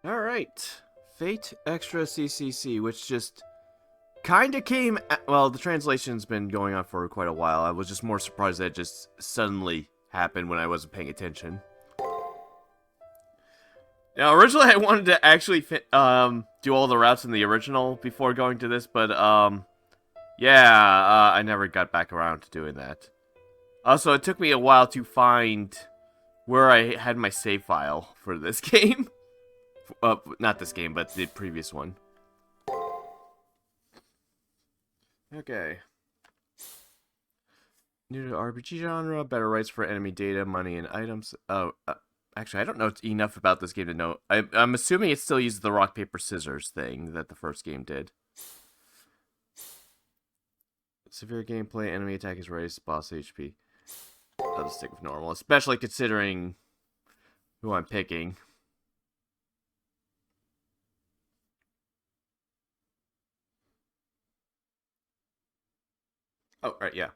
Alright. Fate Extra CCC, which just kind of came... Well, the translation's been going on for quite a while. I was just more surprised that it just suddenly happened when I wasn't paying attention. Now, originally I wanted to actually do all the routes in the original before going to this, but, I never got back around to doing that. Also, it took me a while to find where I had my save file for this game. Not this game, but the previous one. Okay. New to RPG genre, better rights for enemy data, money, and items. Oh, actually, I don't know enough about this game to know. I'm assuming it still uses the rock, paper, scissors thing that the first game did. Severe gameplay, enemy attack is raised, boss HP. I'll just stick with normal, especially considering who I'm picking. Oh, right, yeah.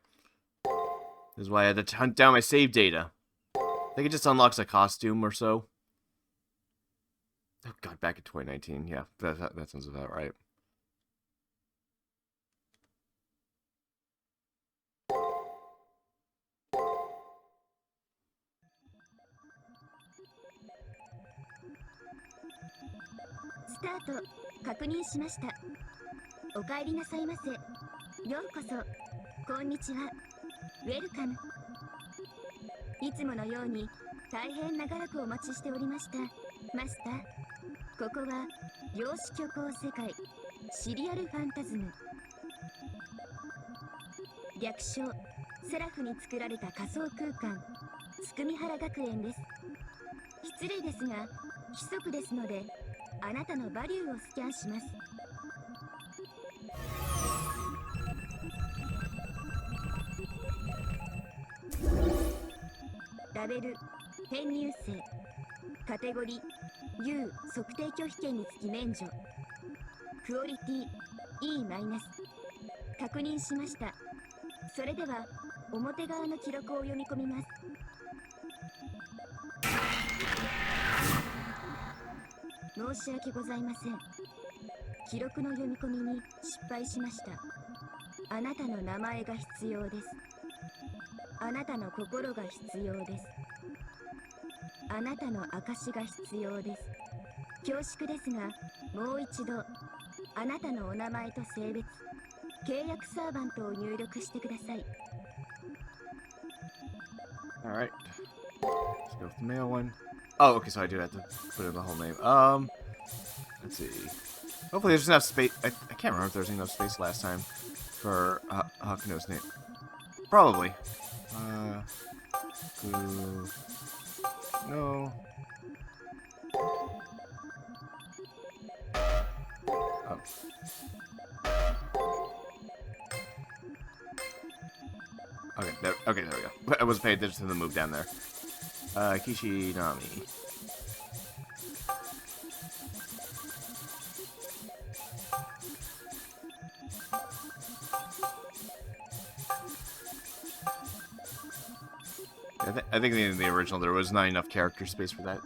This is why I had to hunt down my save data. I think it just unlocks a costume or so. Oh god, back in 2019. Yeah, that sounds about right. Start. 確認しました。お帰りなさいませ。ようこそ。こんにちは。Welcome。いつものように大変長らくお待ちしておりました。マスター。ここは量子虚構世界シリアルファンタズム。略称セラフに作られた仮想空間つくみ原学園です。失礼ですが規則ですのであなたのバリューをスキャンします。ラベル編入生カテゴリー U 測定拒否権につき免除クオリティ E-。確認しました。それでは表側の記録を読み込みます。申し訳ございません。記録の読み込みに失敗しました。あなたの名前が必要です。あなたの心が必要です。あなたの証が必要です。恐縮ですが、もう一度あなたのお名前と性別、契約サーバントを入力してください。Alright. Let's go with the male one. Oh, okay, so I do have to put in the whole name. Let's see. Hopefully there's enough space. I can't remember if there was enough space last time for Hakuno's name. Probably. No. Oh. Okay, there we go. I wasn't paying attention to the move down there. Kishinami. I think in the original there was not enough character space for that.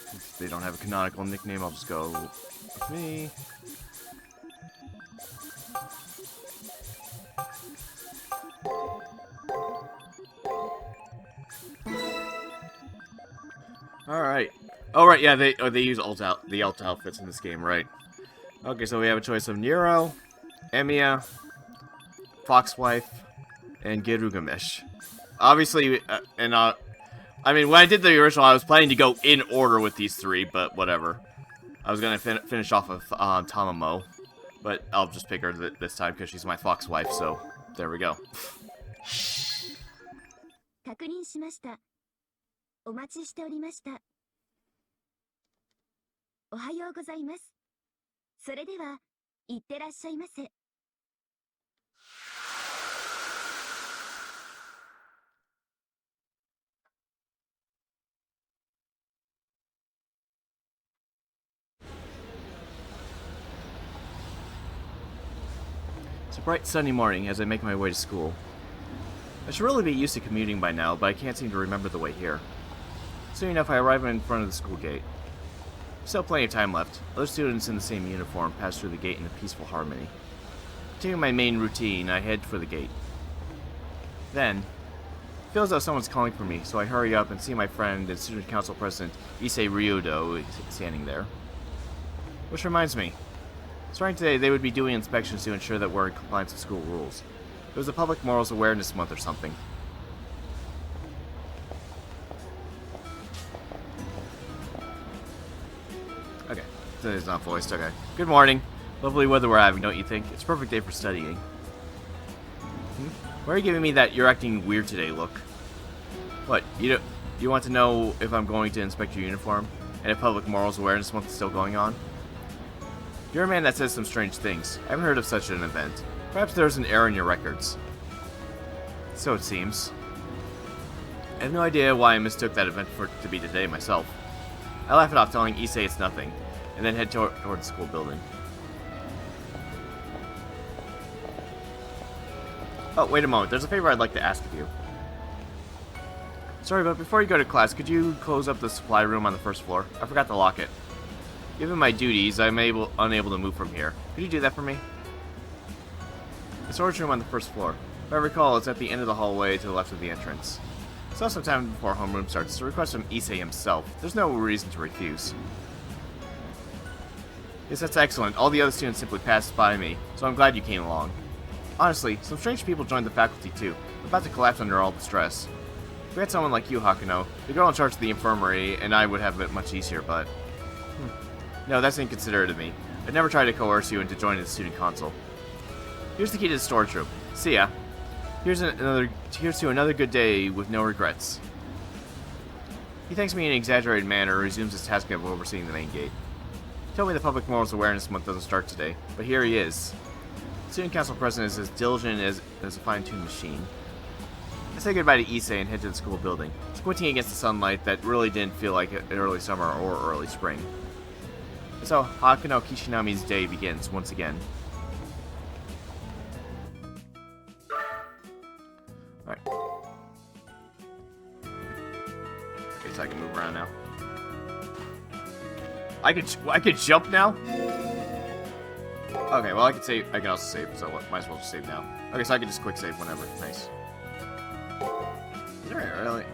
Since they don't have a canonical nickname, I'll just go with me. Alright. Oh, right, yeah, they use the alt outfits in this game, right. Okay, so we have a choice of Nero, Emiya, Foxwife, and Girugamesh. Obviously, I mean, when I did the original, I was planning to go in order with these three, but whatever. I was gonna finish off with Tamamo, but I'll just pick her this time because she's my Foxwife, so there we go. 確認しました。お待ちしておりました。おはようございます。それでは、いってらっしゃいませ。It's a bright sunny morning as I make my way to school. I should really be used to commuting by now, but I can't seem to remember the way here. Soon enough, I arrive in front of the school gate. Still plenty of time left. Other students in the same uniform pass through the gate in a peaceful harmony. Continuing my main routine, I head for the gate. Then, it feels as though someone's calling for me, so I hurry up and see my friend and student council president Issei Ryudo standing there. Which reminds me, starting today they would be doing inspections to ensure that we're in compliance with school rules. It was a Public Morals Awareness Month or something. Okay, today's not voiced, okay. Good morning. Lovely weather we're having, don't you think? It's a perfect day for studying. Why are you giving me that "you're acting weird today" look? What, you want to know if I'm going to inspect your uniform? And if Public Morals Awareness Month is still going on? You're a man that says some strange things. I haven't heard of such an event. Perhaps there's an error in your records. So it seems. I have no idea why I mistook that event for it to be today myself. I laugh it off, telling Issei it's nothing, and then head toward the school building. Oh, wait a moment. There's a favor I'd like to ask of you. Sorry, but before you go to class, could you close up the supply room on the first floor? I forgot to lock it. Given my duties, I'm unable to move from here. Could you do that for me? The storage room on the first floor. If I recall, it's at the end of the hallway to the left of the entrance. Still some time before homeroom starts. It's a request from Issei himself. There's no reason to refuse. Yes, that's excellent. All the other students simply passed by me, so I'm glad you came along. Honestly, some strange people joined the faculty too. I'm about to collapse under all the stress. If we had someone like you, Hakuno, the girl in charge of the infirmary, and I would have it much easier, but... No, that's inconsiderate of me. I'd never try to coerce you into joining the student council. Here's the key to the storage room. See ya. Here's to another good day with no regrets. He thanks me in an exaggerated manner and resumes his task of overseeing the main gate. He told me the Public Morals Awareness Month doesn't start today, but here he is. The student council president is as diligent as a fine-tuned machine. I say goodbye to Issei and head to the school building, squinting against the sunlight that really didn't feel like an early summer or early spring. And so, Hakuno Kishinami's day begins once again. Alright. Okay, so I can move around now. I could jump now? Okay, well I can save. I can also save, so might as well just save now. Okay, so I can just quick save whenever. Nice. Is there really?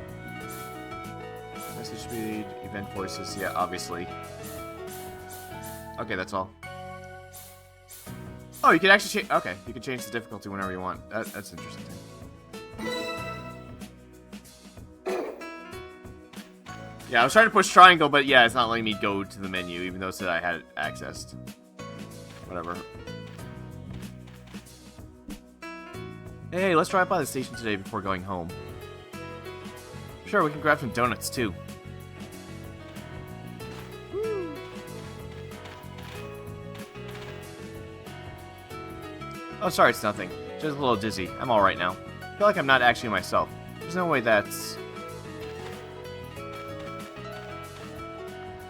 Message speed, event voices. Yeah, obviously. Okay, that's all. Oh, you can actually change. Okay, you can change the difficulty whenever you want. That's interesting. Yeah, I was trying to push triangle, but yeah, it's not letting me go to the menu, even though it said I had it accessed. Whatever. Hey, let's drive by the station today before going home. Sure, we can grab some donuts, too. Woo. Oh, sorry, it's nothing. Just a little dizzy. I'm alright now. I feel like I'm not actually myself. There's no way that's...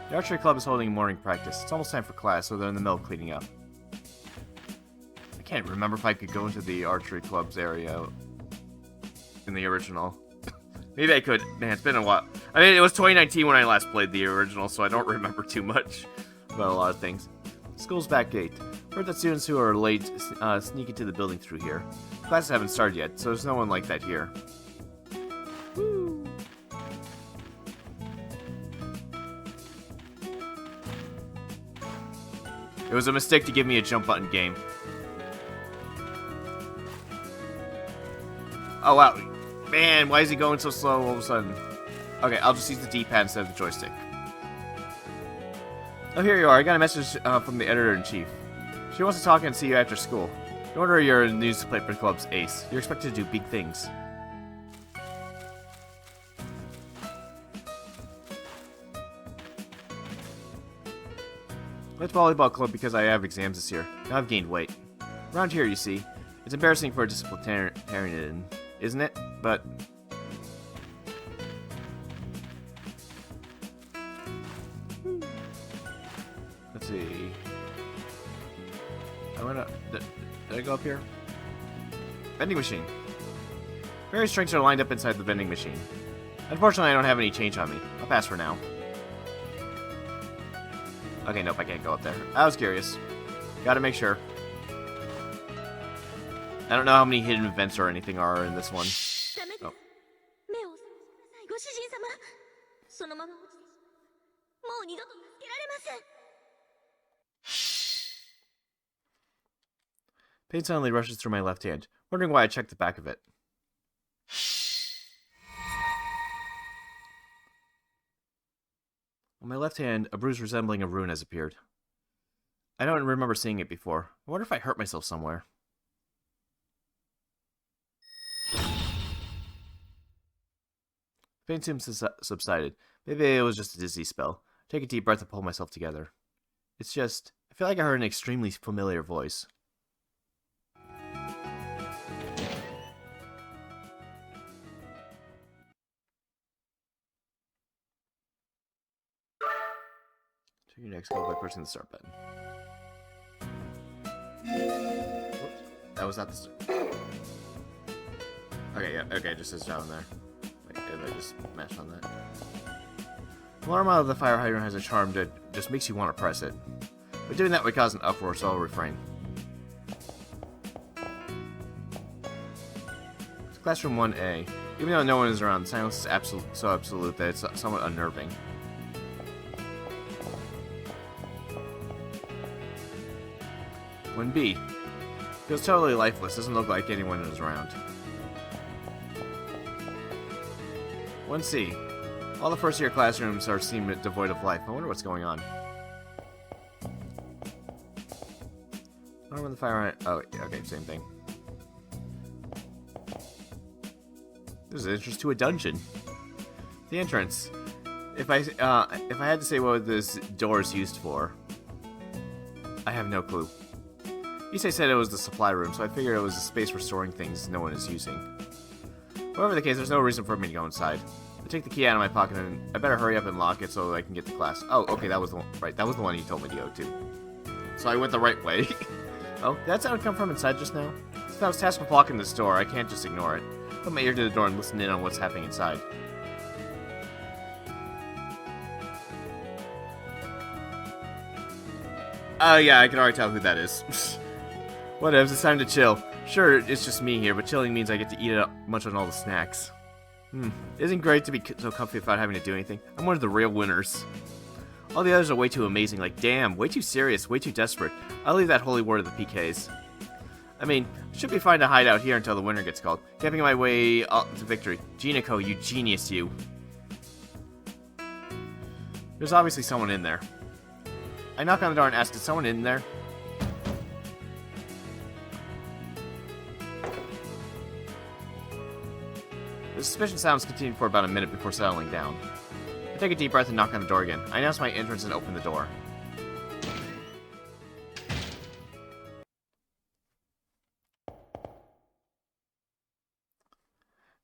The archery club is holding morning practice. It's almost time for class, so they're in the middle of cleaning up. I can't remember if I could go into the archery club's area in the original. Maybe I could. Man, it's been a while. I mean, it was 2019 when I last played the original, so I don't remember too much about a lot of things. School's back gate. Heard that students who are late sneak into the building through here. Classes haven't started yet, so there's no one like that here. Woo. It was a mistake to give me a jump button game. Oh wow. Man, why is he going so slow all of a sudden? Okay, I'll just use the D-pad instead of the joystick. Oh, here you are. I got a message from the editor-in-chief. She wants to talk and see you after school. No wonder you're a newspaper club's ace. You're expected to do big things. I went to volleyball club because I have exams this year. Now I've gained weight. Around here, you see, it's embarrassing for a disciplinarian, isn't it? But... let's see... I went up... Did I go up here? Vending machine. Various drinks are lined up inside the vending machine. Unfortunately, I don't have any change on me. I'll pass for now. Okay, nope, I can't go up there. I was curious. Gotta make sure. I don't know how many hidden events or anything are in this one. Oh. Pain suddenly rushes through my left hand, wondering why I checked the back of it. On my left hand, a bruise resembling a rune has appeared. I don't remember seeing it before. I wonder if I hurt myself somewhere. Pain seems subsided. Maybe it was just a dizzy spell. I take a deep breath and pull myself together. It's just, I feel like I heard an extremely familiar voice. Check your next goal by pressing the start button. Whoops. That was not the start. Okay, yeah, okay, it just says down there. Like, if I just mash on that. The alarm out of the fire hydrant has a charm that just makes you want to press it. But doing that would cause an uproar, so I'll refrain. It's Classroom 1A. Even though no one is around, the silence is so absolute that it's somewhat unnerving. One B. Feels totally lifeless, doesn't look like anyone is around. 1C. All the first year classrooms seem devoid of life. I wonder what's going on. Arm on the fire. Oh, okay, same thing. There's an entrance to a dungeon. The entrance. If I had to say what this door is used for, I have no clue. Isai said it was the supply room, so I figured it was a space for storing things no one is using. Whatever the case, there's no reason for me to go inside. I take the key out of my pocket and I better hurry up and lock it so I can get to class. Oh, okay, that was the one. Right, that was the one you told me to go to. So I went the right way. Oh, did that sound come from inside just now? Since I was tasked with locking this door, I can't just ignore it. Put my ear to the door and listen in on what's happening inside. Oh yeah, I can already tell who that is. Whatever, it's time to chill. Sure, it's just me here, but chilling means I get to eat up much on all the snacks. Isn't great to be so comfy without having to do anything. I'm one of the real winners. All the others are way too amazing, like damn, way too serious, way too desperate. I'll leave that holy word to the PKs. I mean, should be fine to hide out here until the winner gets called. Camping my way to victory. Jinako, you genius, you. There's obviously someone in there. I knock on the door and ask, is someone in there? The suspicious sounds continued for about a minute before settling down. I take a deep breath and knock on the door again. I announce my entrance and open the door.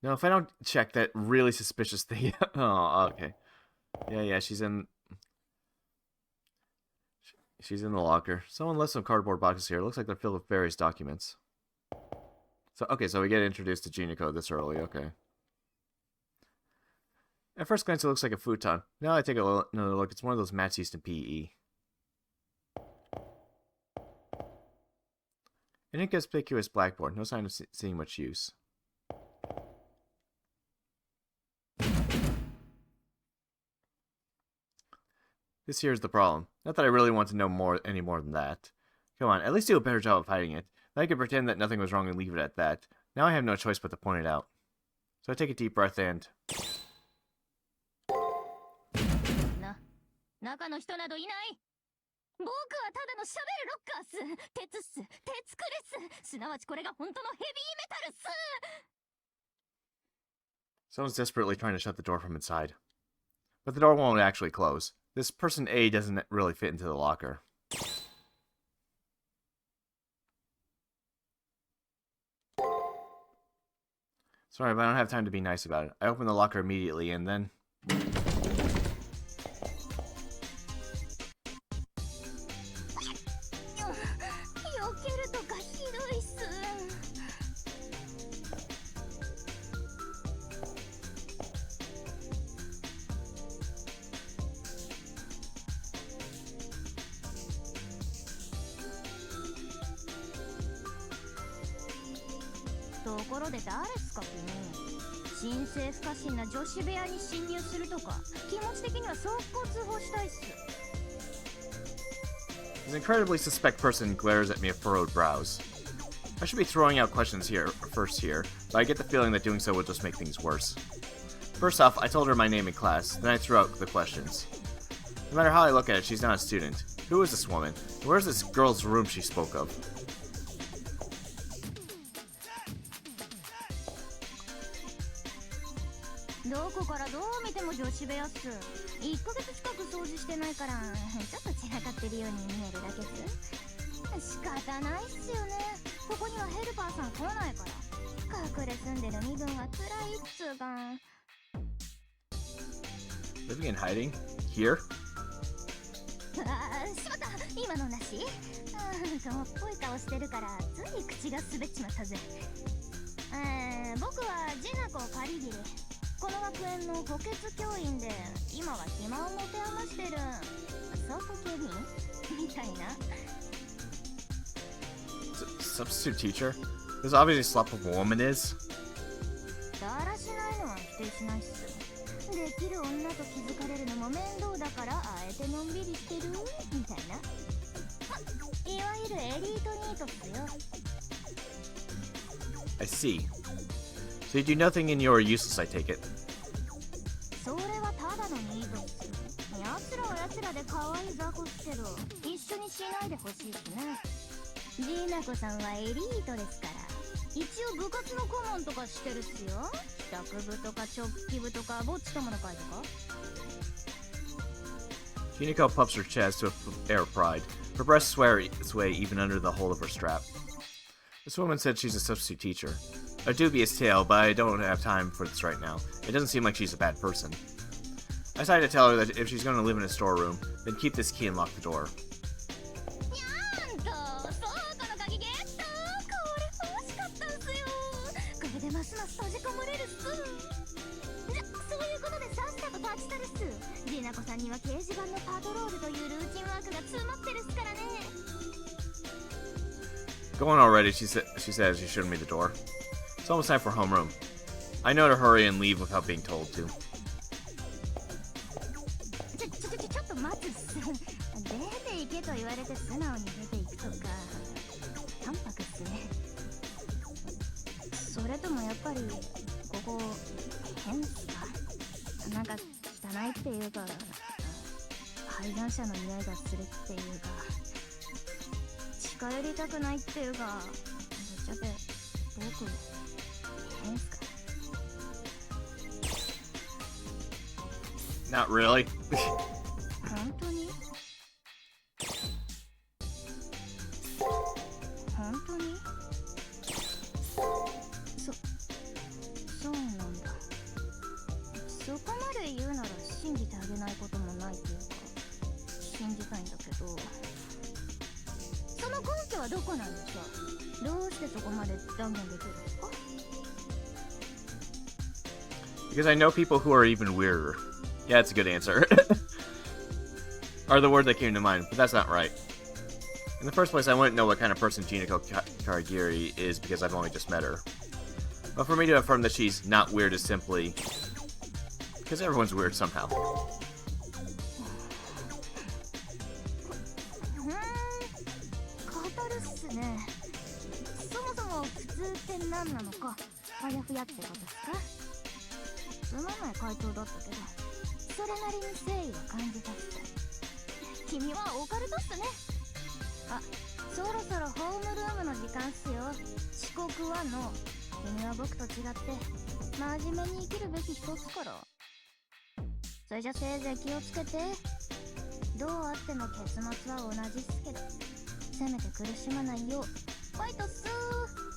No, if I don't check that really suspicious thing... Oh, okay. Yeah, she's in... She's in the locker. Someone left some cardboard boxes here. It looks like they're filled with various documents. So, okay, so we get introduced to Jinako this early, okay. At first glance, it looks like a futon. Now I take another look. It's one of those mats used in PE. An inconspicuous blackboard. No sign of seeing much use. This here is the problem. Not that I really want to know any more than that. Come on, at least do a better job of hiding it. Then I could pretend that nothing was wrong and leave it at that. Now I have no choice but to point it out. So I take a deep breath and... 中の人などいない。僕はただの喋るロッカーっす。鉄っす。鉄くれっす。すなわちこれが本当のヘビーメタルっす。 Someone's desperately trying to shut the door from inside. But the door won't actually close. This person A doesn't really fit into the locker. Sorry, but I don't have time to be nice about it. I open the locker immediately and then... ころで誰っすか君。神聖不可侵な女子部屋に侵入するとか、気持ち的には速攻通報したいっす。 An incredibly suspect person glares at me with furrowed brows. I should be throwing out questions first here, but I get the feeling that doing so will just make things worse. First off, I told her my name in class, then I threw out the questions. No matter how I look at it, she's not a student. Who is this woman? And where's this girl's room she spoke of? どこからどう見ても女子部屋っす。1ヶ月近く掃除してないからちょっと散らかってるように見えるだけっす。仕方ないっすよね。ここにはヘルパーさん来ないから。隠れ住んでる身分は辛いっつうか。Living and hiding? Here? しまった、今のなし。顔っぽい顔してるからつい口が滑っちまったぜ。僕はジェナコ・カリギリ。この学園の補欠教員で今は暇を持て余してる倉庫警備員みたいな。Substitute teacher? This obviously slap of a woman is. だらしないのは否定しないっす。できる女と気づかれるのも面倒だからあえてのんびりしてるみたいな。いわゆるエリートニートっすよ。I see. So you do nothing and you're useless, I take it. それはただのニートっす。奴らは奴らで可愛い雑魚っすけど一緒にしないでほしいっすね。ジーナコさんはエリートですから。一応部活の顧問とかしてるっすよ。帰宅部とか直帰部とかぼっち友の会とか。Kiniko puffs her chest with air of pride. Her breasts sway even under the hole of her strap. This woman said she's a substitute teacher. A dubious tale, but I don't have time for this right now. It doesn't seem like she's a bad person. I decided to tell her that if she's going to live in a storeroom, then keep this key and lock the door. ますます閉じ込まれるっす。じゃ、そういうことでさっさと立ち去るっす。ジーナコさんには掲示板のパトロールというルーチンワークが詰まってるっすからね。Go on already, she says she showed me the door. It's almost time for homeroom. I know to hurry and leave without being told to. ちょっと待つっす。出て行けと言われて素直に出ていくとか淡白っすね。それともやっぱりここ変っすか。なんか汚いっていうか廃残者の匂いがするっていうか近寄りたくないっていうかぶっちゃけ僕変っすか。 Not really. 本当に本当にそうなんだ。そこまで言うなら信じてあげないこともないっていうか信じたいんだけど、その根拠はどこなんですか。どうしてそこまで断言できるんですか。 Because I know people who are even weirder. Yeah, that's a good answer. Are the word that came to mind, but that's not right. In the first place, I wouldn't know what kind of person Jinako Karagiri is because I've only just met her. But for me to affirm that she's not weird is simply because everyone's weird somehow. 語るっすね。そもそも普通って何なのかあやふやってことですか。つまんない回答だったけどそれなりに誠意は感じたっす。君はオカルトっすね。あ、そろそろホームルームの時間っすよ。遅刻はノー。君は僕と違って真面目に生きるべき人っすから。それじゃせいぜい気をつけて。どうあっても結末は同じっすけどせめて苦しまないようファイトっすー。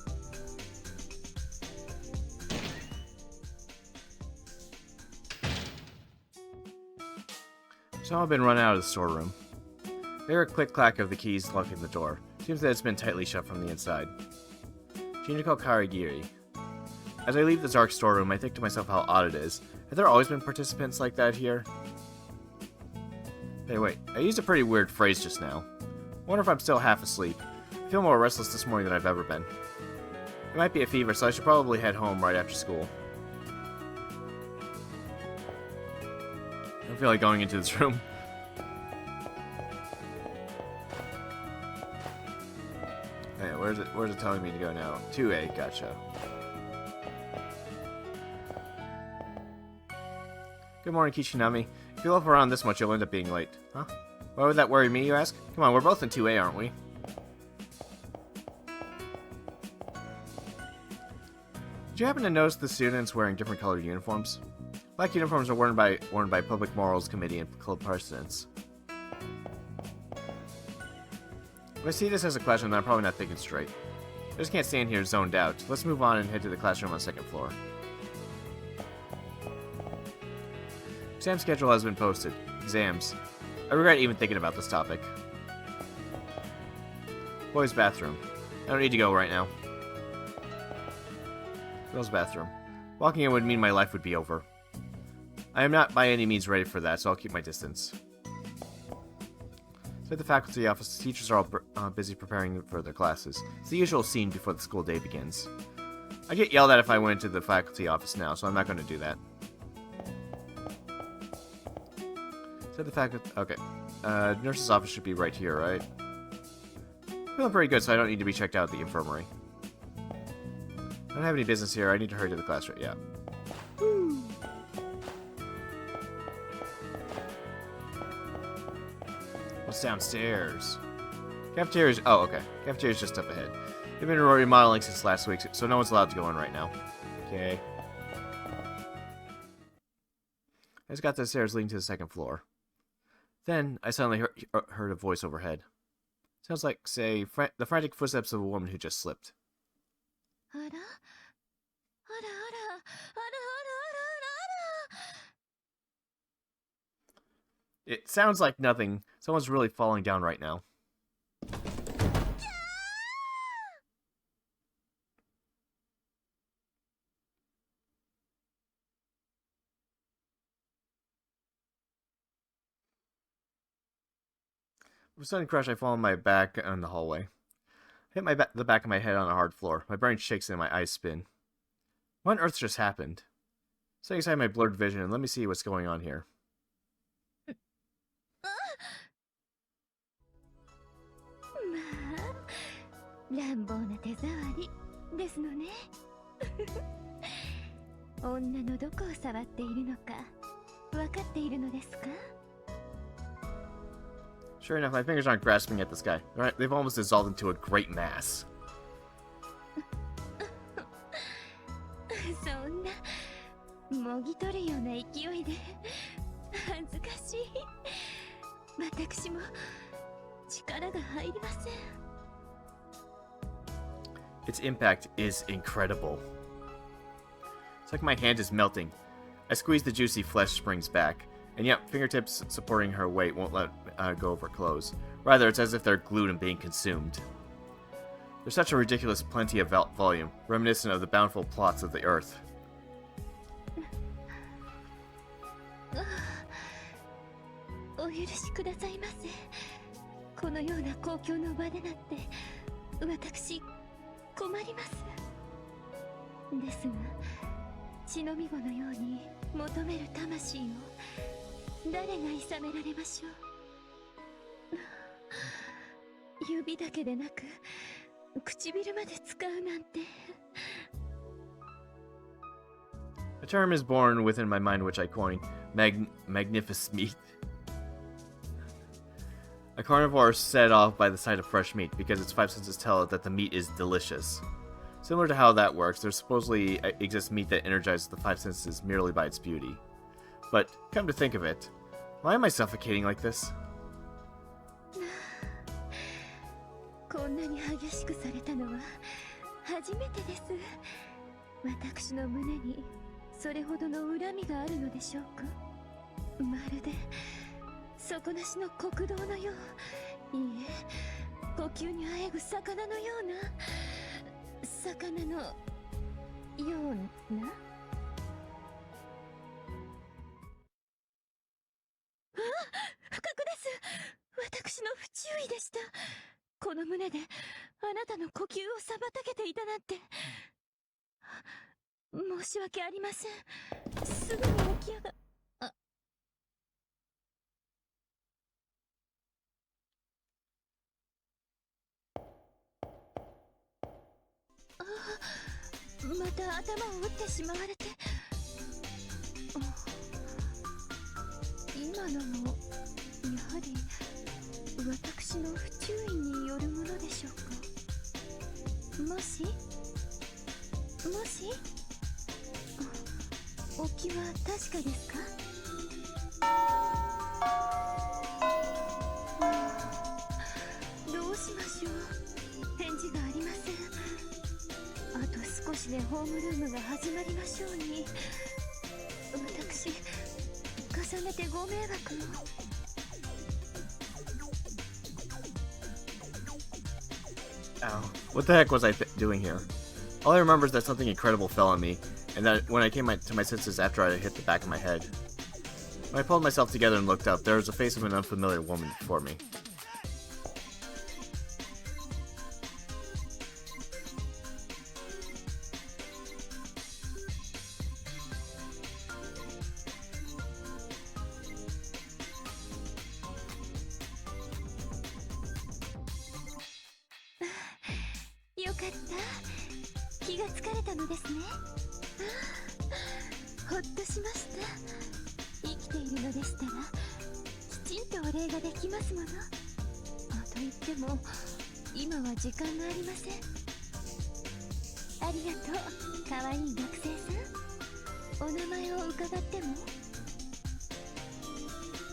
So I've been run out of the storeroom. I hear a click-clack of the keys locking the door. Seems that it's been tightly shut from the inside. Jinako Karagiri. As I leave the dark storeroom, I think to myself how odd it is. Have there always been participants like that here? Hey, wait. I used a pretty weird phrase just now. I wonder if I'm still half asleep. I feel more restless this morning than I've ever been. It might be a fever, so I should probably head home right after school. I don't feel like going into this room. Hey, where's it telling me to go now? 2A, gotcha. Good morning, Kishinami. If you loaf around this much, you'll end up being late. Huh? Why would that worry me, you ask? Come on, we're both in 2A, aren't we? Did you happen to notice the students wearing different colored uniforms? Black uniforms are worn by Public Morals Committee and Club Presidents. If I see this as a question, then I'm probably not thinking straight. I just can't stand here zoned out. Let's move on and head to the classroom on the second floor. Exam schedule has been posted. Exams. I regret even thinking about this topic. Boys' bathroom. I don't need to go right now. Girls' bathroom. Walking in would mean my life would be over. I am not by any means ready for that, so I'll keep my distance. So at the faculty office, the teachers are all busy preparing for their classes. It's the usual scene before the school day begins. I get yelled at if I went to the faculty office now, so I'm not going to do that. So the faculty... Okay. Nurse's office should be right here, right? Feeling pretty good, so I don't need to be checked out at the infirmary. I don't have any business here. I need to hurry to the classroom. Yeah. What's downstairs? Cafeteria's... Oh, okay. Cafeteria's just up ahead. They've been remodeling since last week, so no one's allowed to go in right now. Okay. I just got to the stairs leading to the second floor. Then, I suddenly heard a voice overhead. Sounds like, say, the frantic footsteps of a woman who just slipped. It sounds like nothing. Someone's really falling down right now. With a sudden crash, I fall on my back in the hallway. I hit the back of my head on a hard floor. My brain shakes and my eyes spin. What on earth just happened? Setting aside my blurred vision and let me see what's going on here. 乱暴な手触りですのね。女のどこを触っているのか分かっているのですか? Sure enough, my fingers aren't grasping at this guy. Right, they've almost dissolved into a great mass. そんなもぎ取るような勢いで恥ずかしい。私も力が入りません。 Its impact is incredible. It's like my hand is melting. I squeeze the juicy flesh springs back, and yet fingertips supporting her weight won't let go of her clothes. Rather, it's as if they're glued and being consumed. There's such a ridiculous plenty of volume, reminiscent of the bountiful plots of the earth. お許しくださいませ。このような公共の場でなって私困ります。ですが血のみ子のように求める魂を誰がいさめられましょう。指だけでなく唇まで使うなんて。 A term is born within my mind which I coined, magnificent meat. A carnivore set off by the sight of fresh meat because its five senses tell it that the meat is delicious. Similar to how that works, there supposedly exists meat that energizes the five senses merely by its beauty. But, come to think of it, why am I suffocating like this? こんなに激しくされたのは初めてです。私の胸にそれほどの恨みがあるのでしょうか。まるで底なしの国道のよう、いいえ、呼吸にあえぐ魚のような、魚のような。あ、不覚です。私の不注意でした。この胸であなたの呼吸を妨げていたなんて申し訳ありません。すぐに起き上が。また頭を打ってしまわれて。今のもやはり私の不注意によるものでしょうか。もしもし、お気は確かですか？どうしましょう。返事がありません。あと少しでホームルームが始まりましょうに。私重ねてご迷惑を。Ow. What the heck was I doing here? All I remember is that something incredible fell on me, and that when I came to my senses after I hit the back of my head. When I pulled myself together and looked up, there was the face of an unfamiliar woman before me.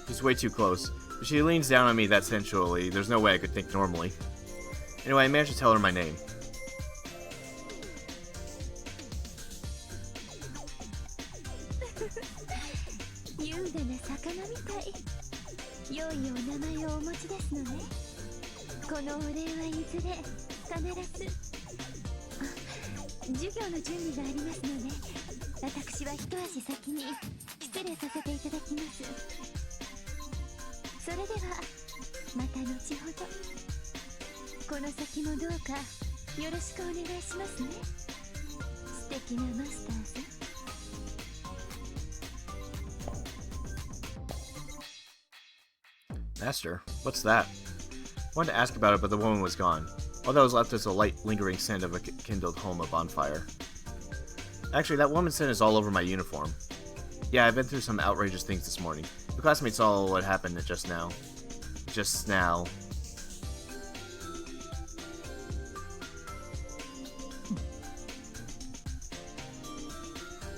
She's way too close. If she leans down on me that sensually, there's no way I could think normally. Anyway, I managed to tell her my name. Master? What's that? I wanted to ask about it, but the woman was gone. All that was left is a light, lingering scent of a kindled home, a bonfire. Actually, that woman's scent is all over my uniform. Yeah, I've been through some outrageous things this morning. The classmates saw what happened just now. Just now.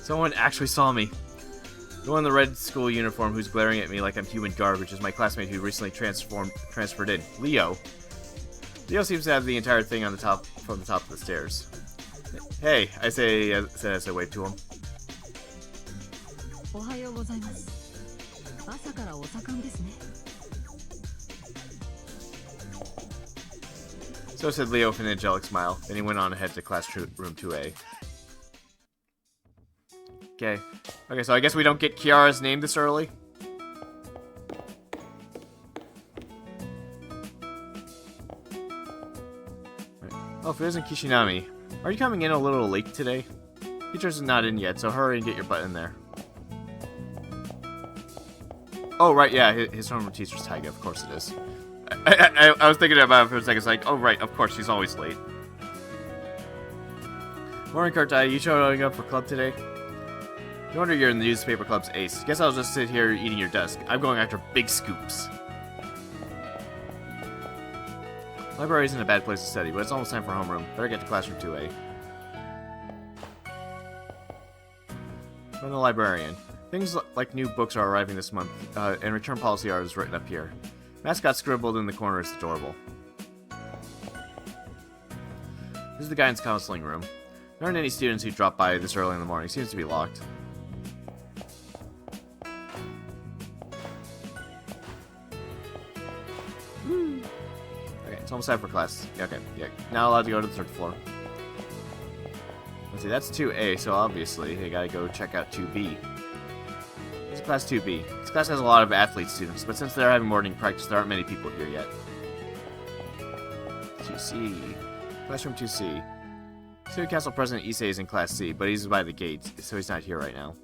Someone actually saw me. The one in the red school uniform who's glaring at me like I'm human garbage is my classmate who recently transferred in, Leo. Leo seems to have the entire thing on the top, from the top of the stairs. Hey, I say as I wave to him. So said Leo with an angelic smile. Then he went on ahead to classroom 2A. Okay. Okay, so I guess we don't get Kiara's name this early? Right. Oh, if it isn't Kishinami. Are you coming in a little late today? Teacher's not in yet, so hurry and get your butt in there. Oh, right, yeah, his former teacher's Taiga, of course it is. I was thinking about it for a second, it's like, oh right, of course, she's always late. Morning, Kartai, you showing up for club today? No wonder you're in the newspaper club's ace. Guess I'll just sit here eating your desk. I'm going after big scoops. Library isn't a bad place to study, but it's almost time for homeroom. Better get to classroom 2A. From the librarian. Things like new books are arriving this month, and return policy is written up here. Mascot scribbled in the corner is adorable. This is the guidance counseling room. There aren't any students who drop by this early in the morning. It seems to be locked. Okay, it's almost time for class. Okay, yeah. Now allowed to go to the third floor. Let's see, that's 2A, so obviously I gotta go check out 2B. This is class 2B. This class has a lot of athlete students, but since they're having morning practice, there aren't many people here yet. 2C. Classroom 2C. Student Council President Issei is in Class C, but he's by the gate, so he's not here right now.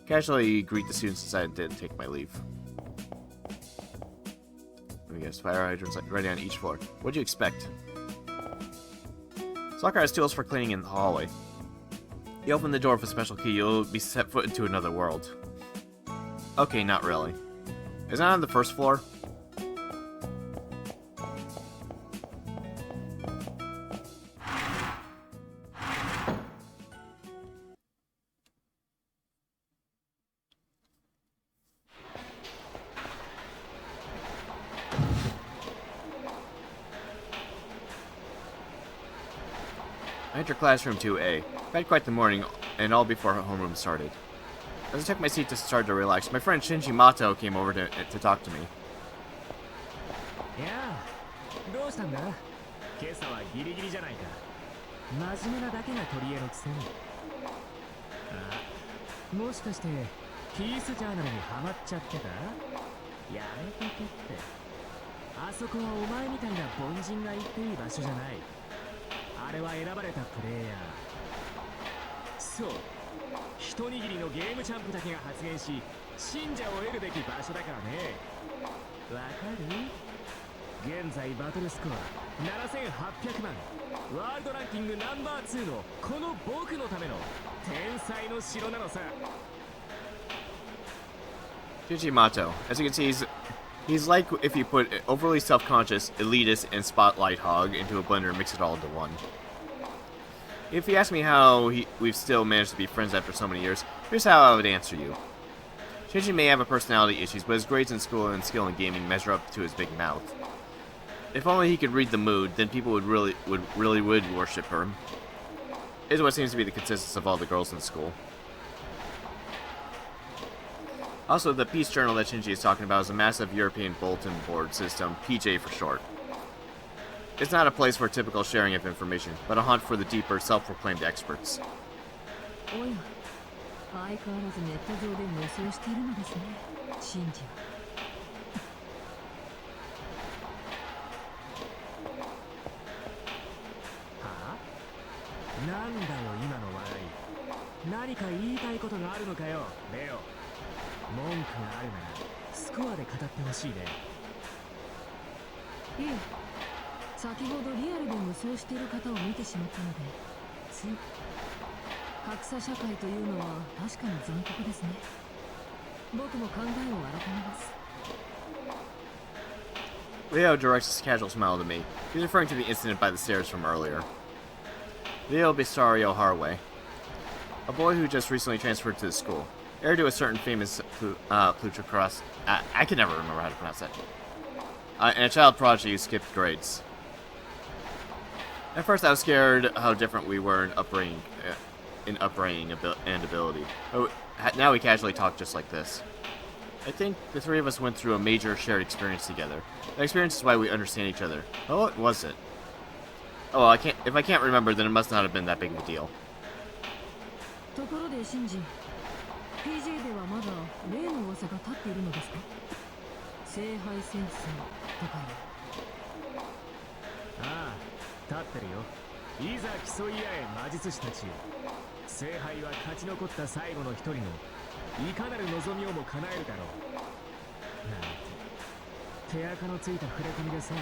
Casually greet the students inside and take my leave. Let me guess, fire hydrants ready on each floor. What'd you expect? Soccer has tools for cleaning in the hallway. You open the door with a special key, you'll be set foot into another world. Okay, not really. Is that on the first floor? I enter classroom 2A. I've had quite the morning, and all before homeroom started. As I took my seat to start to relax, my friend Shinji Mato came over to talk to me. Yeah, どうしたんだ? 今朝はギリギリじゃないか。真面目なだけが取り柄のくせに。あ、もしかしてピースジャーナルにハマっちゃってた? やめとけって。あそこはお前みたいな凡人が行っていい場所じゃない。あれは選ばれたプレイヤー。そう、一握りのゲームチャンプだけが発言し、信者を得るべき場所だからね。わかる？現在バトルスコア7800万、ワールドランキングナンバー2のこの僕のための天才の城なのさ。Shinji Mato. As you can see, he's like if you put overly self-conscious, elitist, and spotlight hog into a blender and mix it all into one. If you ask me how we've still managed to be friends after so many years, here's how I would answer you. Shinji may have a personality issues, but his grades in school and skill in gaming measure up to his big mouth. If only he could read the mood, then people would really worship her. Is what seems to be the consensus of all the girls in school. Also, the Peace Journal that Shinji is talking about is a massive European bulletin board system, PJ for short. It's not a place for typical sharing of information, but a hunt for the deeper, self-proclaimed experts. おや、相変わらずネット上で無双しているのですね、シンジは。はあ？なんだよ今の笑い。何か言いたいことがあるのかよ、レオ。文句があるならスコアで語ってほしいね。いえ、先ほどリアルで無双している方を見てしまったので、つい。格差社会というのは確かに残酷ですね。僕も考えを改めます。Leo directs his casual smile to me. He's referring to the incident by the stairs from earlier. Leo Bisario Harway, a boy who just recently transferred to the school. Heir to a certain famous plutocrat. I can never remember how to pronounce that. And a child prodigy who skipped grades. At first, I was scared how different we were in upbringing and ability. But now we casually talk just like this. I think the three of us went through a major shared experience together. That experience is why we understand each other. Oh, what was it? Oh, well, if I can't remember, then it must not have been that big of a deal. ところでシンジ、PJ ではまだ例の噂が立っているのですか？聖杯戦争とかいう。ああ、立ってるよ。いざ競い合え魔術師たちよ。聖杯は勝ち残った最後の一人のいかなる望みをも叶えるだろう。なんて手垢のついた触れ込みでさ、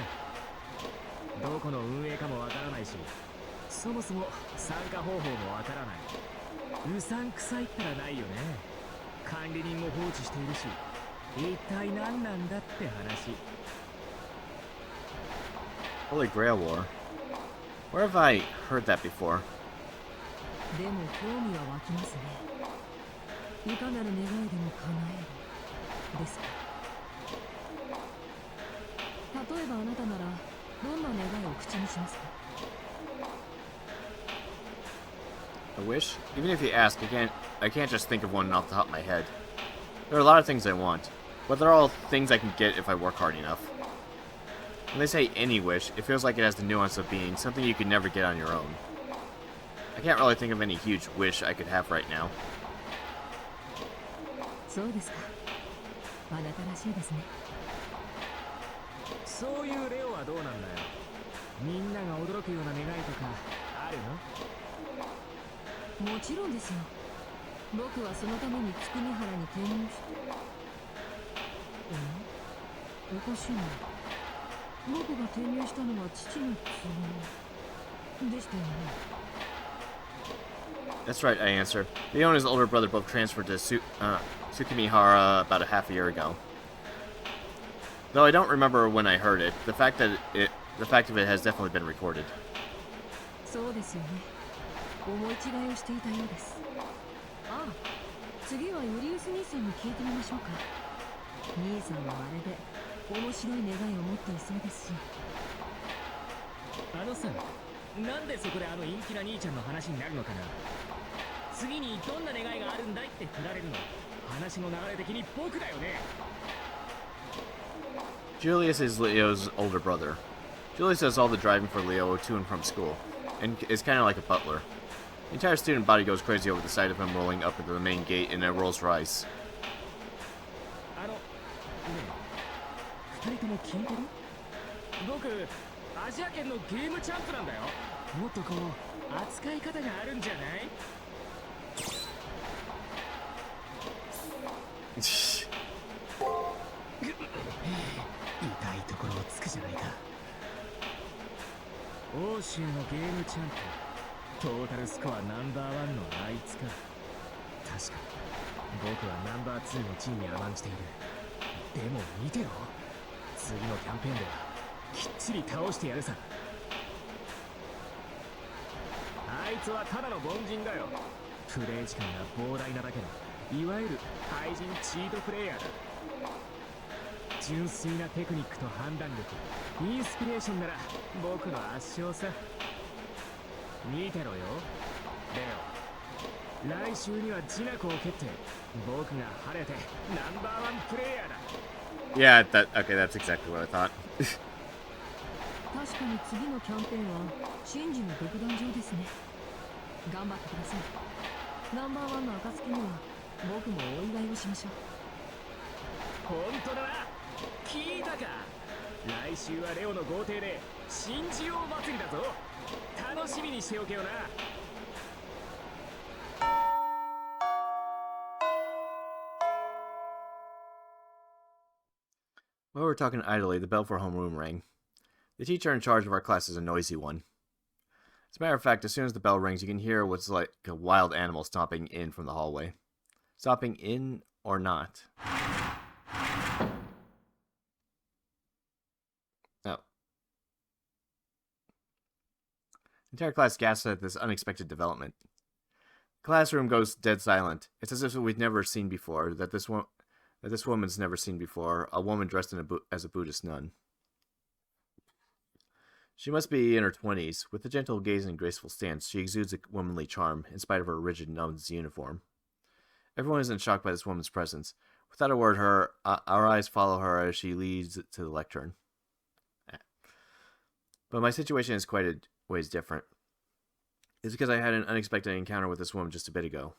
どこの運営かもわからないし、そもそも参加方法もわからない。うさんくさいったらないよね。管理人も放置しているし、一体何なんだって話。Holy Grail War. Where have I heard that before? でも興味は湧きますね。いかなる願いでも叶えるですか。例えばあなたならどんな願いを口にしますか？ A wish? Even if you ask, I can't just think of one off the top of my head. There are a lot of things I want, but they're all things I can get if I work hard enough. When they say any wish, it feels like it has the nuance of being something you could never get on your own. I can't really think of any huge wish I could have right now. そうですか。あなたらしいですね。そういうレオはどうなんだよ。みんなが驚くような願いとかあるの？もちろんですよ。僕はそのために月見原に転入して。おかしいな。僕が転入したのは父の都合でしたよね。That's right, I answered. Leo and his older brother both transferred to Tsukimihara about a half a year ago. Though I don't remember when I heard it, the fact of it has definitely been recorded. そうですよね。思い違いをしていたようです。ああ、次はユリウス兄さんに聞いてみましょうか。兄さんはあれで面白い願いを持っていそうですし。あのさ、なんでそこであの陰気な兄ちゃんの話になるのかな。次にどんな願いがあるんだいって振られるの、話の流れ的に僕だよね。Julius is Leo's older brother. Julius does all the driving for Leo to and from school, and is kind of like a butler. The entire student body goes crazy over the sight of him rolling up into the main gate in a Rolls Royce. ねえ、二人とも聞いてる？僕、アジア圏のゲームチャンプなんだよ。もっとこう、扱い方があるんじゃない？痛いところをつくじゃないか。欧州のゲームチャンプ、トータルスコアナンバーワンのあいつか。確か僕はナンバー2の地位に甘んじている。でも見てろ、次のキャンペーンではきっちり倒してやるさ。あいつはただの凡人だよ。プレイ時間が膨大なだけのいわゆる廃人チートプレイヤーだ。純粋なテクニックと判断力、インスピレーションなら僕の圧勝さ。見てろよ、レオ。来週にはジナコを蹴って僕が晴れてナンバーワンプレイヤーだ。Yeah, okay, that's exactly what I thought. 確かに次のキャンペーンはシンジの独壇場ですね。頑張ってください。ナンバーワンの暁には僕もお祝いをしましょう。本当だな、聞いたか。来週はレオの豪邸で新人王祭りだぞ。楽しみにしておけよな。While we were talking idly, the bell for homeroom rang. The teacher in charge of our class is a noisy one. As a matter of fact, as soon as the bell rings, you can hear what's like a wild animal stomping in from the hallway. Stomping in or not. Oh. The entire class gasps at this unexpected development. The classroom goes dead silent. It's as if we've never seen before, that this woman's never seen before, a woman dressed as a Buddhist nun. She must be in her 20s. With a gentle gaze and graceful stance, she exudes a womanly charm, in spite of her rigid nun's uniform. Everyone is in shock by this woman's presence. Without a word, our eyes follow her as she leads to the lectern. But my situation is quite a ways different. It's because I had an unexpected encounter with this woman just a bit ago.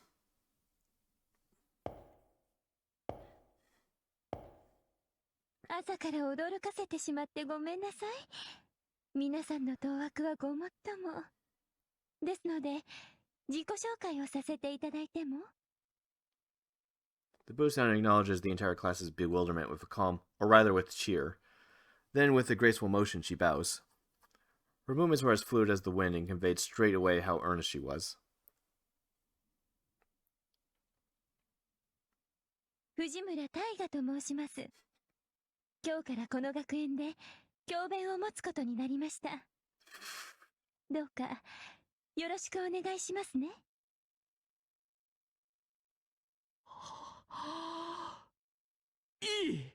朝から驚かせてしまってごめんなさい。皆さんの当惑はごもっとも。ですので、自己紹介をさせていただいても。The Buddhist nun acknowledges the entire class's bewilderment with a calm, or rather with cheer. Then, with a graceful motion, she bows. Her movements were as fluid as the wind and conveyed straight away how earnest she was. 藤村大我と申します。今日からこの学園で教鞭を持つことになりました。どうかよろしくお願いしますね。いい。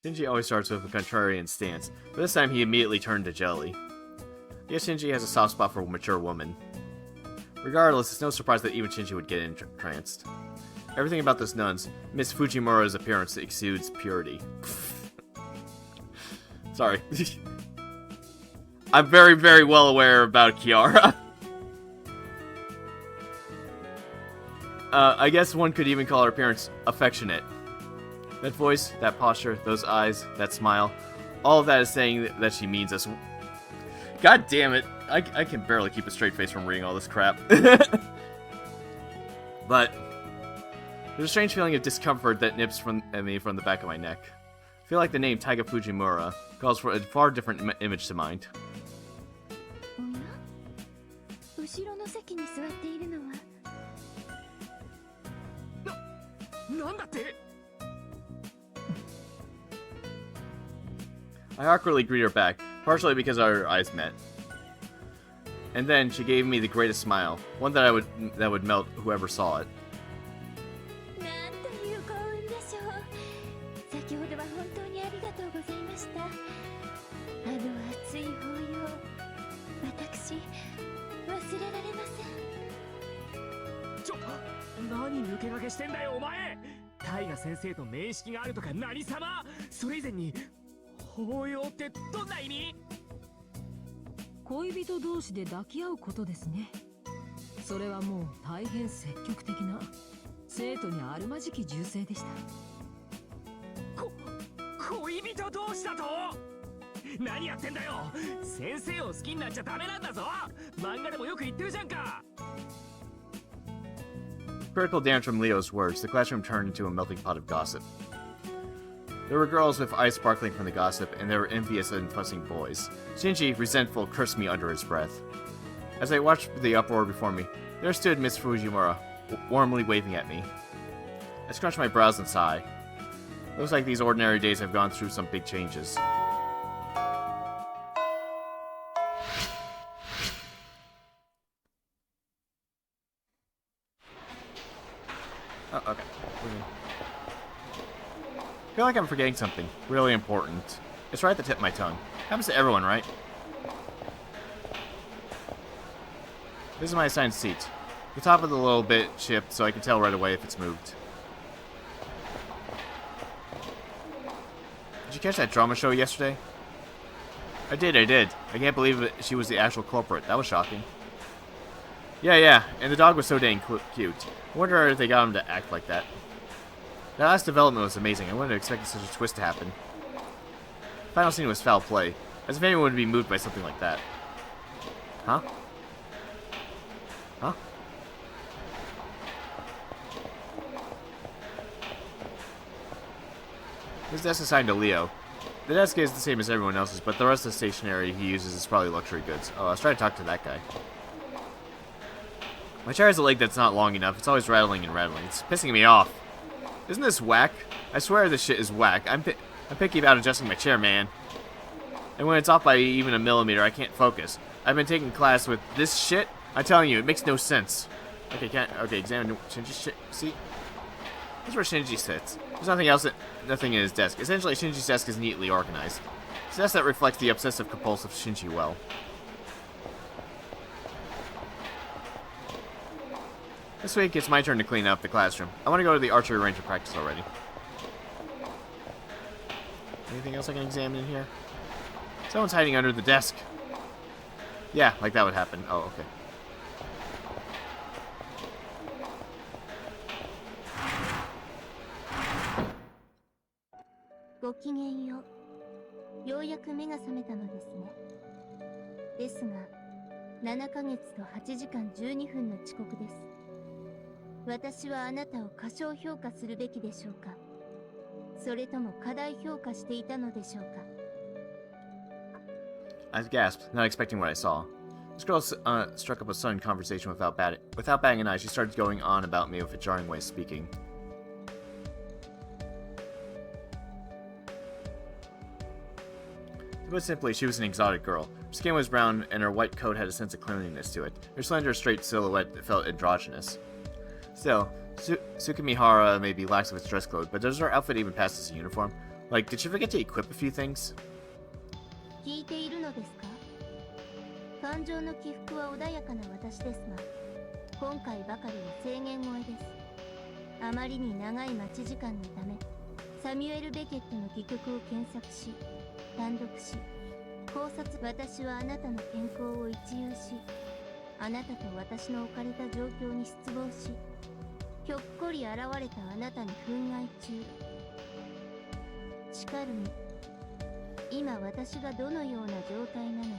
Shinji always starts with a contrarian stance, but this time he immediately turned to jelly. I guess Shinji has a soft spot for mature women. Regardless, it's no surprise that even Shinji would get entranced. Everything about this nun's, Miss Fujimura's appearance exudes purity. Sorry. I'm very, very well aware about Kiara. I guess one could even call her appearance affectionate. That voice, that posture, those eyes, that smile, all of that is saying that she means us. God damn it. I can barely keep a straight face from reading all this crap. But there's a strange feeling of discomfort that nips at me from the back of my neck. I feel like the name Taiga Fujimura calls for a far different image to mind. 後ろの席に座っているのはなんだって I awkwardly greeted her back, partially because our eyes met. And then she gave me the greatest smile, one that would melt whoever saw it. なんという幸運でしょう。先ほどは本当にありがとうございました。あの熱い抱擁、私忘れられません。何抜け駆けしてんだよお前。タイガ先生と面識があるとか何様。それ以前に抱擁ってどんな意味？恋人同士で抱き合うことですね。それはもう大変積極的な生徒にあるまじき銃声でした。恋人同士だと？何やってんだよ。先生を好きになっちゃダメなんだぞ。漫画でもよく言ってるじゃんか。Critical damage from Leo's words, the classroom turned into a melting pot of gossip. There were girls with eyes sparkling from the gossip, and there were envious and fussing boys. Shinji, resentful, cursed me under his breath. As I watched the uproar before me, there stood Miss Fujimura, warmly waving at me. I scrunched my brows and sighed. Looks like these ordinary days have gone through some big changes. Oh, okay. I feel like I'm forgetting something really important. It's right at the tip of my tongue. Happens to everyone, right? This is my assigned seat. The top of the little bit chipped, so I can tell right away if it's moved. Did you catch that drama show yesterday? I did. I can't believe she was the actual culprit. That was shocking. Yeah, and the dog was so dang cute. I wonder if they got him to act like that. That last development was amazing. I wouldn't have expected such a twist to happen. The final scene was foul play, as if anyone would be moved by something like that. Huh? Huh? His desk is assigned to Leo. The desk is the same as everyone else's, but the rest of the stationery he uses is probably luxury goods. Oh, I was trying to talk to that guy. My chair has a leg that's not long enough. It's always rattling and rattling. It's pissing me off. Isn't this whack? I swear this shit is whack. I'm picky about adjusting my chair, man. And when it's off by even a millimeter, I can't focus. I've been taking class with this shit. I'm telling you, it makes no sense. Okay, examine Shinji's shit. See? This is where Shinji sits. There's nothing in his desk. Essentially, Shinji's desk is neatly organized. It's a desk that reflects the obsessive-compulsive Shinji well. This week, it's my turn to clean up the classroom. I want to go to the archery range and practice already. Anything else I can examine in here? Someone's hiding under the desk. Yeah, like that would happen. Oh, okay.ごきげんよう。ようやく目が覚めたのですね。ですが、7ヶ月と8時間12分の遅刻です。私はあなたを過小評価するべきでしょうか、それとも過大評価していたのでしょうか。I gasped, not expecting what I saw. This girl struck up a sudden conversation without batting an eye. She started going on about me with a jarring way of speaking. To put simply, she was an exotic girl. Her skin was brown, and her white coat had a sense of cleanliness to it. Her slender, straight silhouette felt androgynous. Still, Tsukimihara may be lax of its dress code, but does her outfit even pass as a uniform? Like, did she forget to equip a few things? 聞いているのですか。感情の起伏は穏やかな私ですが、今回ばかりは制限超えです。あまりに長い待ち時間のため、サミュエル・ベケットの戯曲を検索し、単読し、考察。私はあなたの健康を一遊し、あなたと私の置かれた状況に失望し、ひょっこり現れたあなたに憤慨中。しかるに、今私がどのような状態なのか、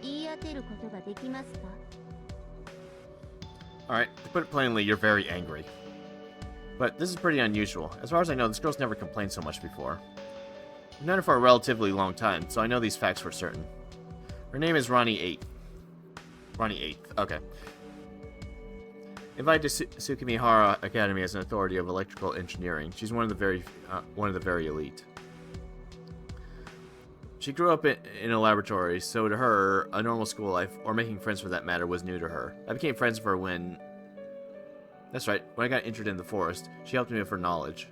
言い当てることができますか？ Alright, to put it plainly, you're very angry. But this is pretty unusual. As far as I know, this girl's never complained so much before. I've known her for a relatively long time, so I know these facts for certain. Her name is Ronnie 8. Ronnie 8th, okay. Invited to Tsukimihara Academy as an authority of electrical engineering. She's one of the very elite. She grew up in a laboratory, so to her, a normal school life, or making friends for that matter, was new to her. I became friends with her when... That's right, when I got injured in the forest, she helped me with her knowledge.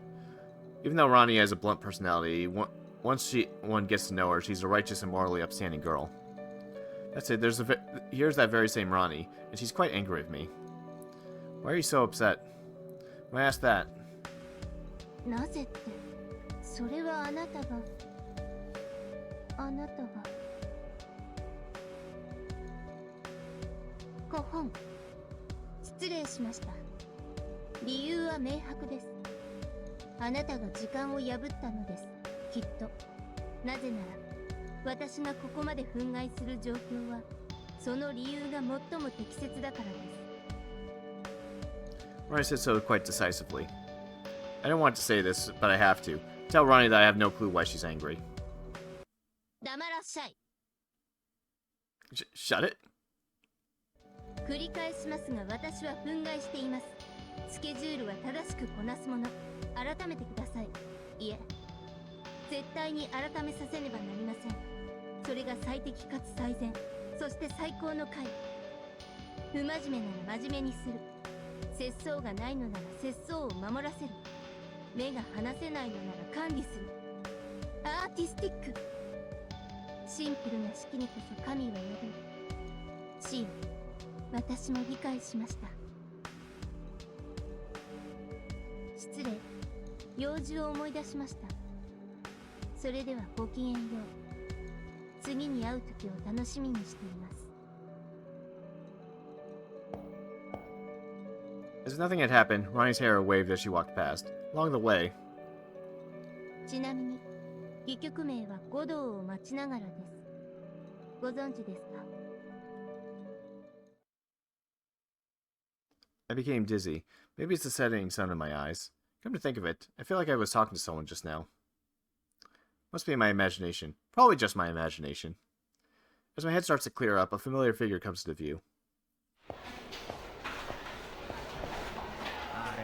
Even though Ronnie has a blunt personality, once one gets to know her, she's a righteous and morally upstanding girl. That's it, here's that very same Ronnie, and she's quite angry with me. Why are you so upset? When I asked that... なぜって、それはあなたがご本失礼しました。理由は明白です。あなたが時間を破ったのです。きっと。なぜなら私がここまで憤慨する状況はその理由が最も適切だからです。Ronnie said so quite decisively. I don't want to say this, but I have to. Tell Ronnie that I have no clue why she's angry. 黙らっしゃい。Shut it? 繰り返しますが私は憤慨しています。スケジュールは正しくこなすもの。改めてください。いえ、絶対に改めさせねばなりません。それが最適かつ最善、そして最高の回。不真面目なら真面目にする。節操がないのなら節操を守らせる。目が離せないのなら管理する。アーティスティック。シンプルな式にこそ神は呼べる。シーン、私も理解しました。失礼、用事を思い出しました。それではごきげんよう。次に会う時を楽しみにしています。As if nothing had happened, Ronnie's hair waved as she walked past. Along the way... ちなみに、戯曲名は五道を待ちながらです。ご存知ですか？ I became dizzy. Maybe it's the setting sun in my eyes. Come to think of it, I feel like I was talking to someone just now. Must be my imagination. Probably just my imagination. As my head starts to clear up, a familiar figure comes into view. あれ？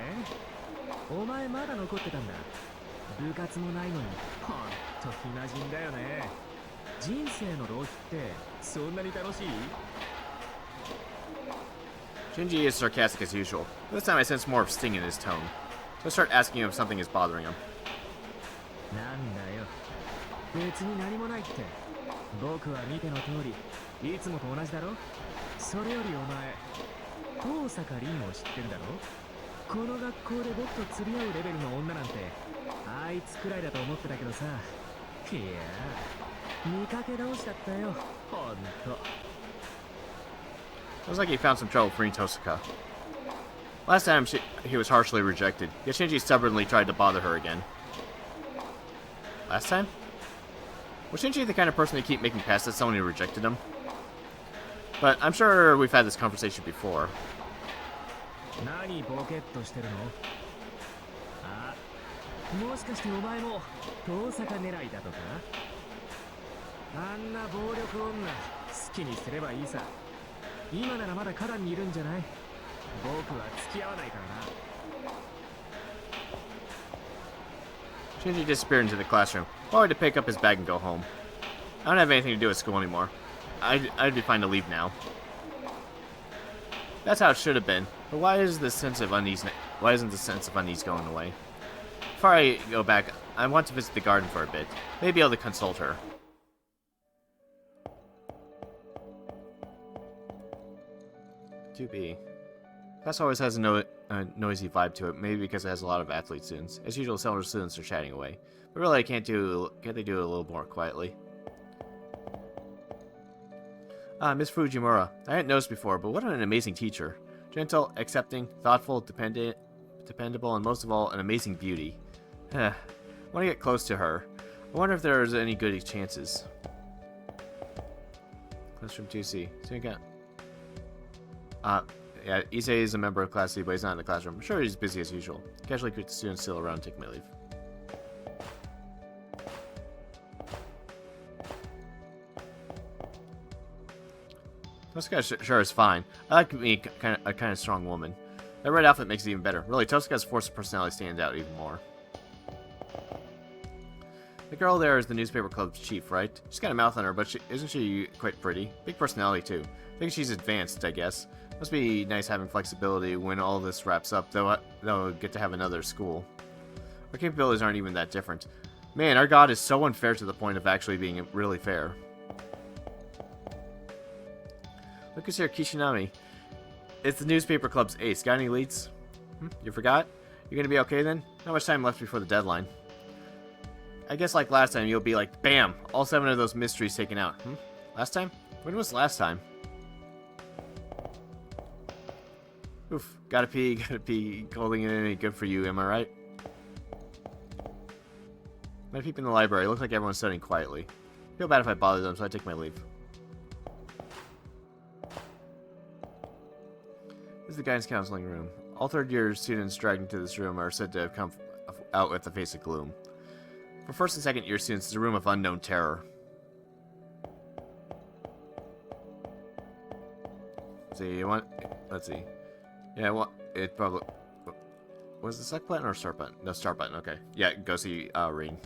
お前まだ残ってたんだ。部活もないのに、ほんと暇人だよね。人生の浪費ってそんなに楽しい？ Shinji is sarcastic as usual, but this time I sense more of sting in his tone. So I start asking him if something is bothering him. なんだよ。別に何もないって。僕は見ての通り、いつもと同じだろ？それよりお前、遠坂凛を知ってるだろ？この学校で僕と釣り合うレベルの女なんて、あいつくらいだと思ってたけどさ。いやー、見かけ倒しだったよ。ほんと。Looks like he found some trouble freeing Tosaka. Last time he was harshly rejected, yet Shinji stubbornly tried to bother her again. Last time? Was Shinji the kind of person to keep making passes at someone who rejected him? But I'm sure we've had this conversation before. 何ボケっとしてるの？あ、もしかしてお前も遠坂狙いだとか？あんな暴力女好きにすればいいさ。今ならまだ花壇にいるんじゃない？僕は付き合わないからな。 Shinji disappeared into the classroom, probably to pick up his bag and go home. I don't have anything to do at school anymore. I'd be fine to leave now. That's how it should have been, but why isn't the sense of unease going away? Before I go back, I want to visit the garden for a bit. Maybe able to consult her. To be. Class always has a noisy vibe to it, maybe because it has a lot of athlete students. As usual, several students are chatting away. But really, can't they do it a little more quietly? Miss Fujimura. I hadn't noticed before, but what an amazing teacher. Gentle, accepting, thoughtful, dependable, and most of all, an amazing beauty. I want to get close to her. I wonder if there's any good chances. Classroom 2C. So you got... yeah, Issei is a member of Class C, but he's not in the classroom. I'm sure he's busy as usual. Casually greet the students still around and take my leave. Tosca sure is fine. I like me a kind of strong woman. That red outfit makes it even better. Really, Tosca's force of personality stands out even more. The girl there is the newspaper club's chief, right? She's got a mouth on her, but isn't she quite pretty? Big personality, too. I think she's advanced, I guess. Must be nice having flexibility when all this wraps up, though they'll get to have another school. Our capabilities aren't even that different. Man, our god is so unfair to the point of actually being really fair. Look who's here, Kishinami. It's the newspaper club's ace. Got any leads? You forgot? You're gonna be okay then? Not much time left before the deadline. I guess like last time, you'll be like, bam! All 7 of those mysteries taken out. Last time? When was last time? Oof. Gotta pee. Holding it any good for you, am I right? My people in the library. Looks like everyone's studying quietly. Feel bad if I bother them, so I take my leave. This is the guidance counseling room. All third-year students dragged into this room are said to have come out with a face of gloom. For first and second-year students, it's a room of unknown terror. Let's see. Yeah, well, it probably... Was the select button or start button? No, start button, okay. Yeah, go see Ring.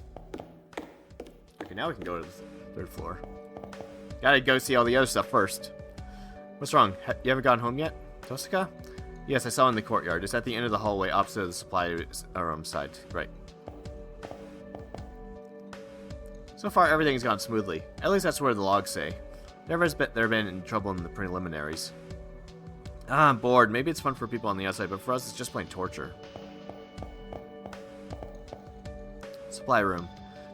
Okay, now we can go to the 3rd floor. Gotta go see all the other stuff first. What's wrong? You haven't gotten home yet? Tosaka? Yes, I saw in the courtyard. It's at the end of the hallway opposite of the supply room side. Right. So far, everything's gone smoothly. At least that's where the logs say. Never has there been trouble in the preliminaries. I'm bored. Maybe it's fun for people on the outside, but for us, it's just plain torture. Supply room.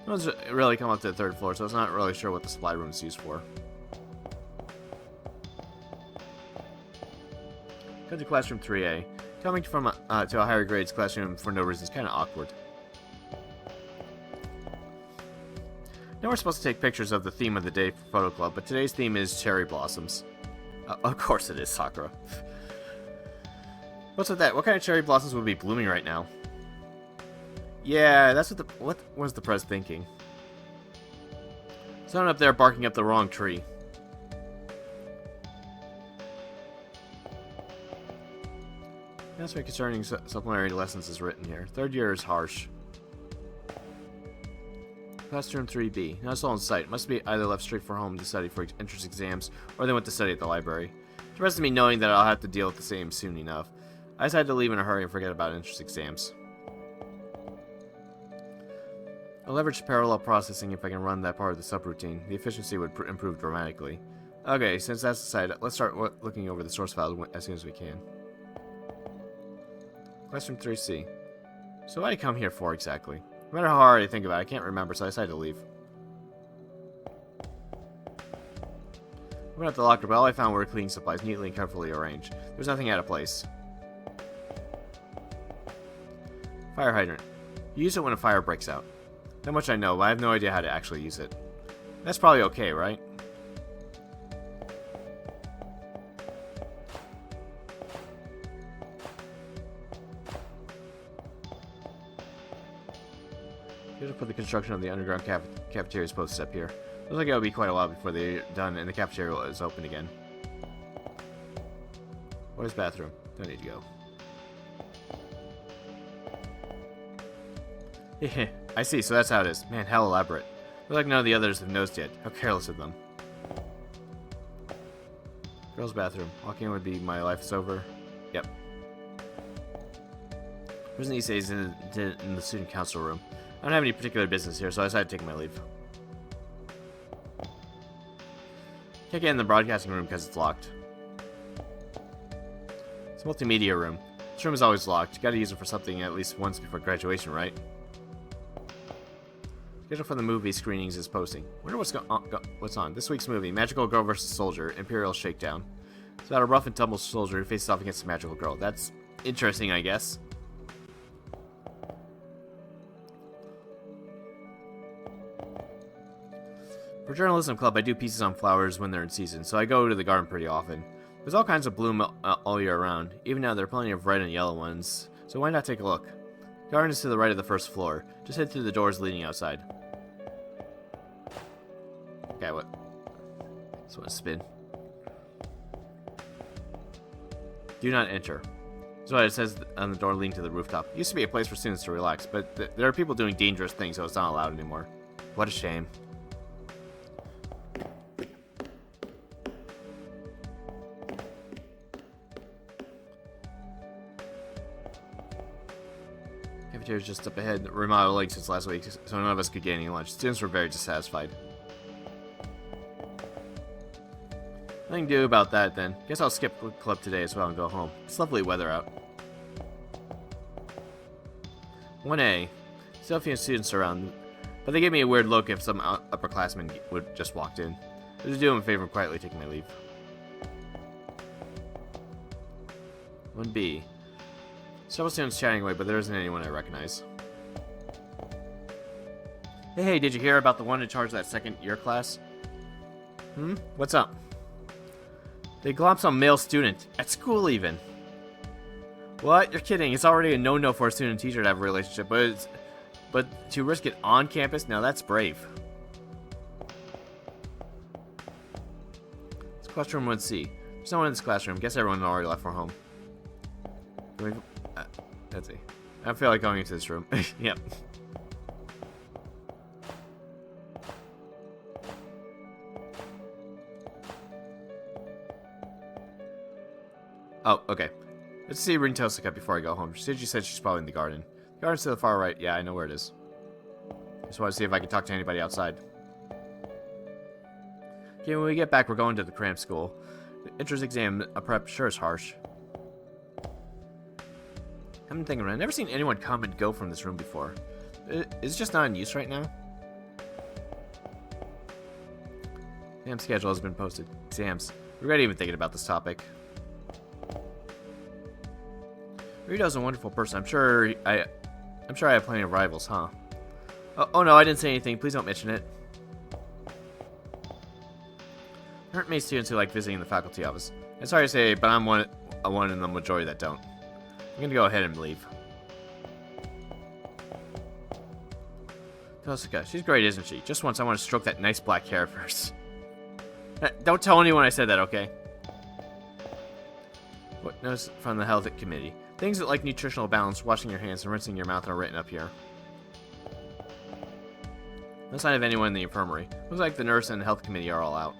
No one's really come up to the 3rd floor, so it's not really sure what the supply room is used for. Go to classroom 3A. Coming from to a higher grades classroom for no reason is kind of awkward. Now we're supposed to take pictures of the theme of the day for Photo Club, but today's theme is cherry blossoms. Of course it is, Sakura. What's with that? What kind of cherry blossoms would be blooming right now? Yeah, that's what was the press thinking? Someone up there barking up the wrong tree. That's why concerning supplementary lessons is written here. 3rd year is harsh. Classroom 3B. Now it's all in sight. Must be either left straight for home to study for entrance exams, or they went to study at the library. It rests me knowing that I'll have to deal with the same soon enough. I decided to leave in a hurry and forget about entrance exams. I'll leverage parallel processing if I can run that part of the subroutine. The efficiency would improve dramatically. Okay, since that's decided, let's start looking over the source file as soon as we can. Classroom 3C. So what did I come here for exactly? No matter how hard I think about it, I can't remember, so I decided to leave. I went out the locker, but all I found were cleaning supplies, neatly and carefully arranged. There was nothing out of place. Fire hydrant. You use it when a fire breaks out. That much I know, but I have no idea how to actually use it. That's probably okay, right? You have to put the construction of the underground cafeteria's posted up here. Looks like it'll be quite a while before they're done and the cafeteria is open again. Where's the bathroom? Don't need to go. Yeah, I see, so that's how it is. Man, how elaborate. Looks like none of the others have noticed yet. How careless of them. Girls' bathroom. Walking in would be my life is over. Yep. Prison Issei is in the student council room. I don't have any particular business here, so I decided to take my leave. Can't get in the broadcasting room because it's locked. It's a multimedia room. This room is always locked. Gotta use it for something at least once before graduation, right? Schedule for the movie screenings is posting. Wonder what's on. This week's movie, Magical Girl vs. Soldier, Imperial Shakedown. It's about a rough and tumble soldier who faces off against a magical girl. That's interesting, I guess. For Journalism Club, I do pieces on flowers when they're in season, so I go to the garden pretty often. There's all kinds of bloom all year round. Even now, there are plenty of red and yellow ones, so why not take a look? The garden is to the right of the first floor. Just head through the doors leading outside. Okay, what? Just want to spin. Do not enter. That's what it says on the door leading to the rooftop. It used to be a place for students to relax, but there are people doing dangerous things, so it's not allowed anymore. What a shame. Cafeteria's just up ahead, remodeling since last week, so none of us could get any lunch. Students were very dissatisfied. Nothing to do about that then. Guess I'll skip club today as well and go home. It's lovely weather out. 1A. Still a few students around, but they gave me a weird look if some upperclassmen would just walked in. I was doing a favor quietly taking my leave. 1B. Several students chatting away, but there isn't anyone I recognize. Hey, did you hear about the one in charge of that second year class? What's up? They glomped some male student. At school, even. What? You're kidding. It's already a no-no for a student and teacher to have a relationship, but to risk it on campus? Now that's brave. It's classroom 1C. There's no one in this classroom. Guess everyone already left for home. Let's see. I don't feel like going into this room. Yep. Oh, okay. Let's see Rin Tosaka before I go home. She said she's probably in the garden. The garden's to the far right. Yeah, I know where it is. Just want to see if I can talk to anybody outside. Okay, when we get back, we're going to the cram school. The entrance exam, a prep, sure is harsh. I've been thinking around. I've never seen anyone come and go from this room before. Is it just not in use right now? Exam schedule has been posted. Exams. Regret even thinking about this topic. Rito's a wonderful person. I'm sure I have plenty of rivals, huh? Oh no, I didn't say anything. Please don't mention it. There aren't many students who like visiting the faculty office. I'm sorry to say, but I'm one in the majority that don't. I'm gonna go ahead and leave. Tosaka, she's great, isn't she? Just once I want to stroke that nice black hair of hers. Don't tell anyone I said that, okay? What notice from the health committee? Things that like nutritional balance, washing your hands, and rinsing your mouth are written up here. No sign of anyone in the infirmary. Looks like the nurse and the health committee are all out.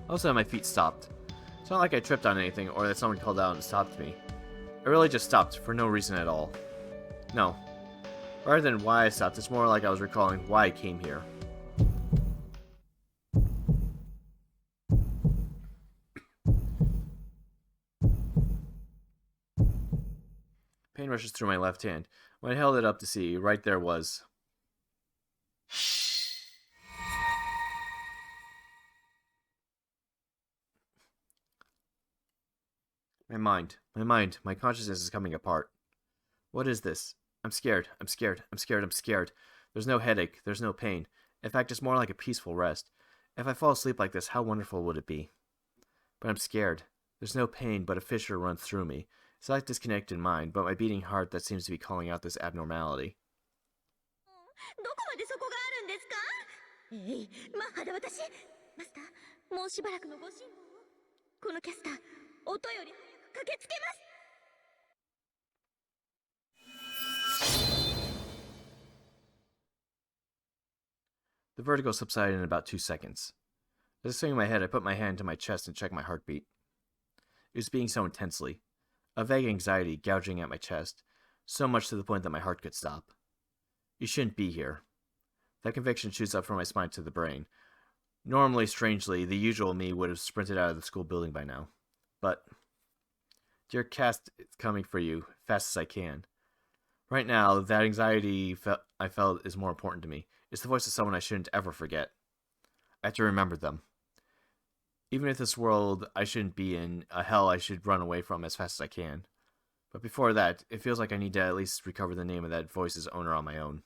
Also, my feet stopped. It's not like I tripped on anything or that someone called out and stopped me. I really just stopped for no reason at all. No. Rather than why I stopped, it's more like I was recalling why I came here. Pain rushes through my left hand. When I held it up to see, right there was... My consciousness is coming apart. What is this? I'm scared. There's no headache, there's no pain. In fact, it's more like a peaceful rest. If I fall asleep like this, how wonderful would it be? But I'm scared. There's no pain, but a fissure runs through me. It's like disconnected mind, but my beating heart that seems to be calling out this abnormality. どこまでそこがあるんですか？マッハで私。マスター、もうしばらくのご辛抱を。このキャスター、音より早く駆けつけます。The vertigo subsided in about 2 seconds. As I swung my head, I put my hand to my chest and checked my heartbeat. It was beating so intensely. A vague anxiety gouging at my chest, so much to the point that my heart could stop. You shouldn't be here. That conviction shoots up from my spine to the brain. Normally, strangely, the usual me would have sprinted out of the school building by now. But, dear Cast, it's coming for you, fast as I can. Right now, that anxiety I felt is more important to me. It's the voice of someone I shouldn't ever forget. I have to remember them. Even if this world I shouldn't be in, a hell I should run away from as fast as I can. But before that, it feels like I need to at least recover the name of that voice's owner on my own.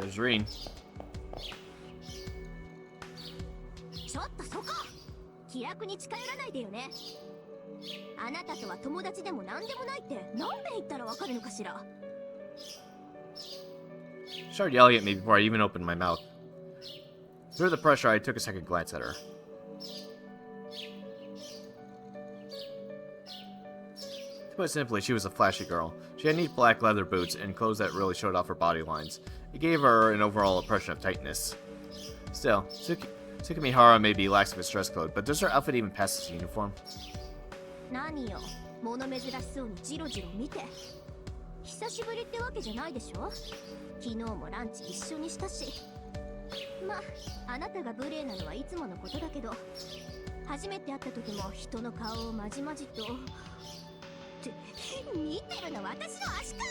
There's Reen. ちょっとそこ気楽に近寄らないでよね。あなたとは友達でも何でもないって何べん言ったらわかるのかしら。 She started yelling at me before I even opened my mouth. Through the pressure, I took a second glance at her. To put it simply, she was a flashy girl. She had neat black leather boots and clothes that really showed off her body lines. It gave her an overall impression of tightness. Still, Tsukimihara may be lax of his dress code, but does her outfit even pass as a uniform? 何よ、物珍しそうにジロジロ見て。久しぶりってわけじゃないでしょ。昨日もランチ一緒にしたし。ま、あなたが無礼なのはいつものことだけど、初めて会った時も人の顔をまじまじと。って見てるの私の足か。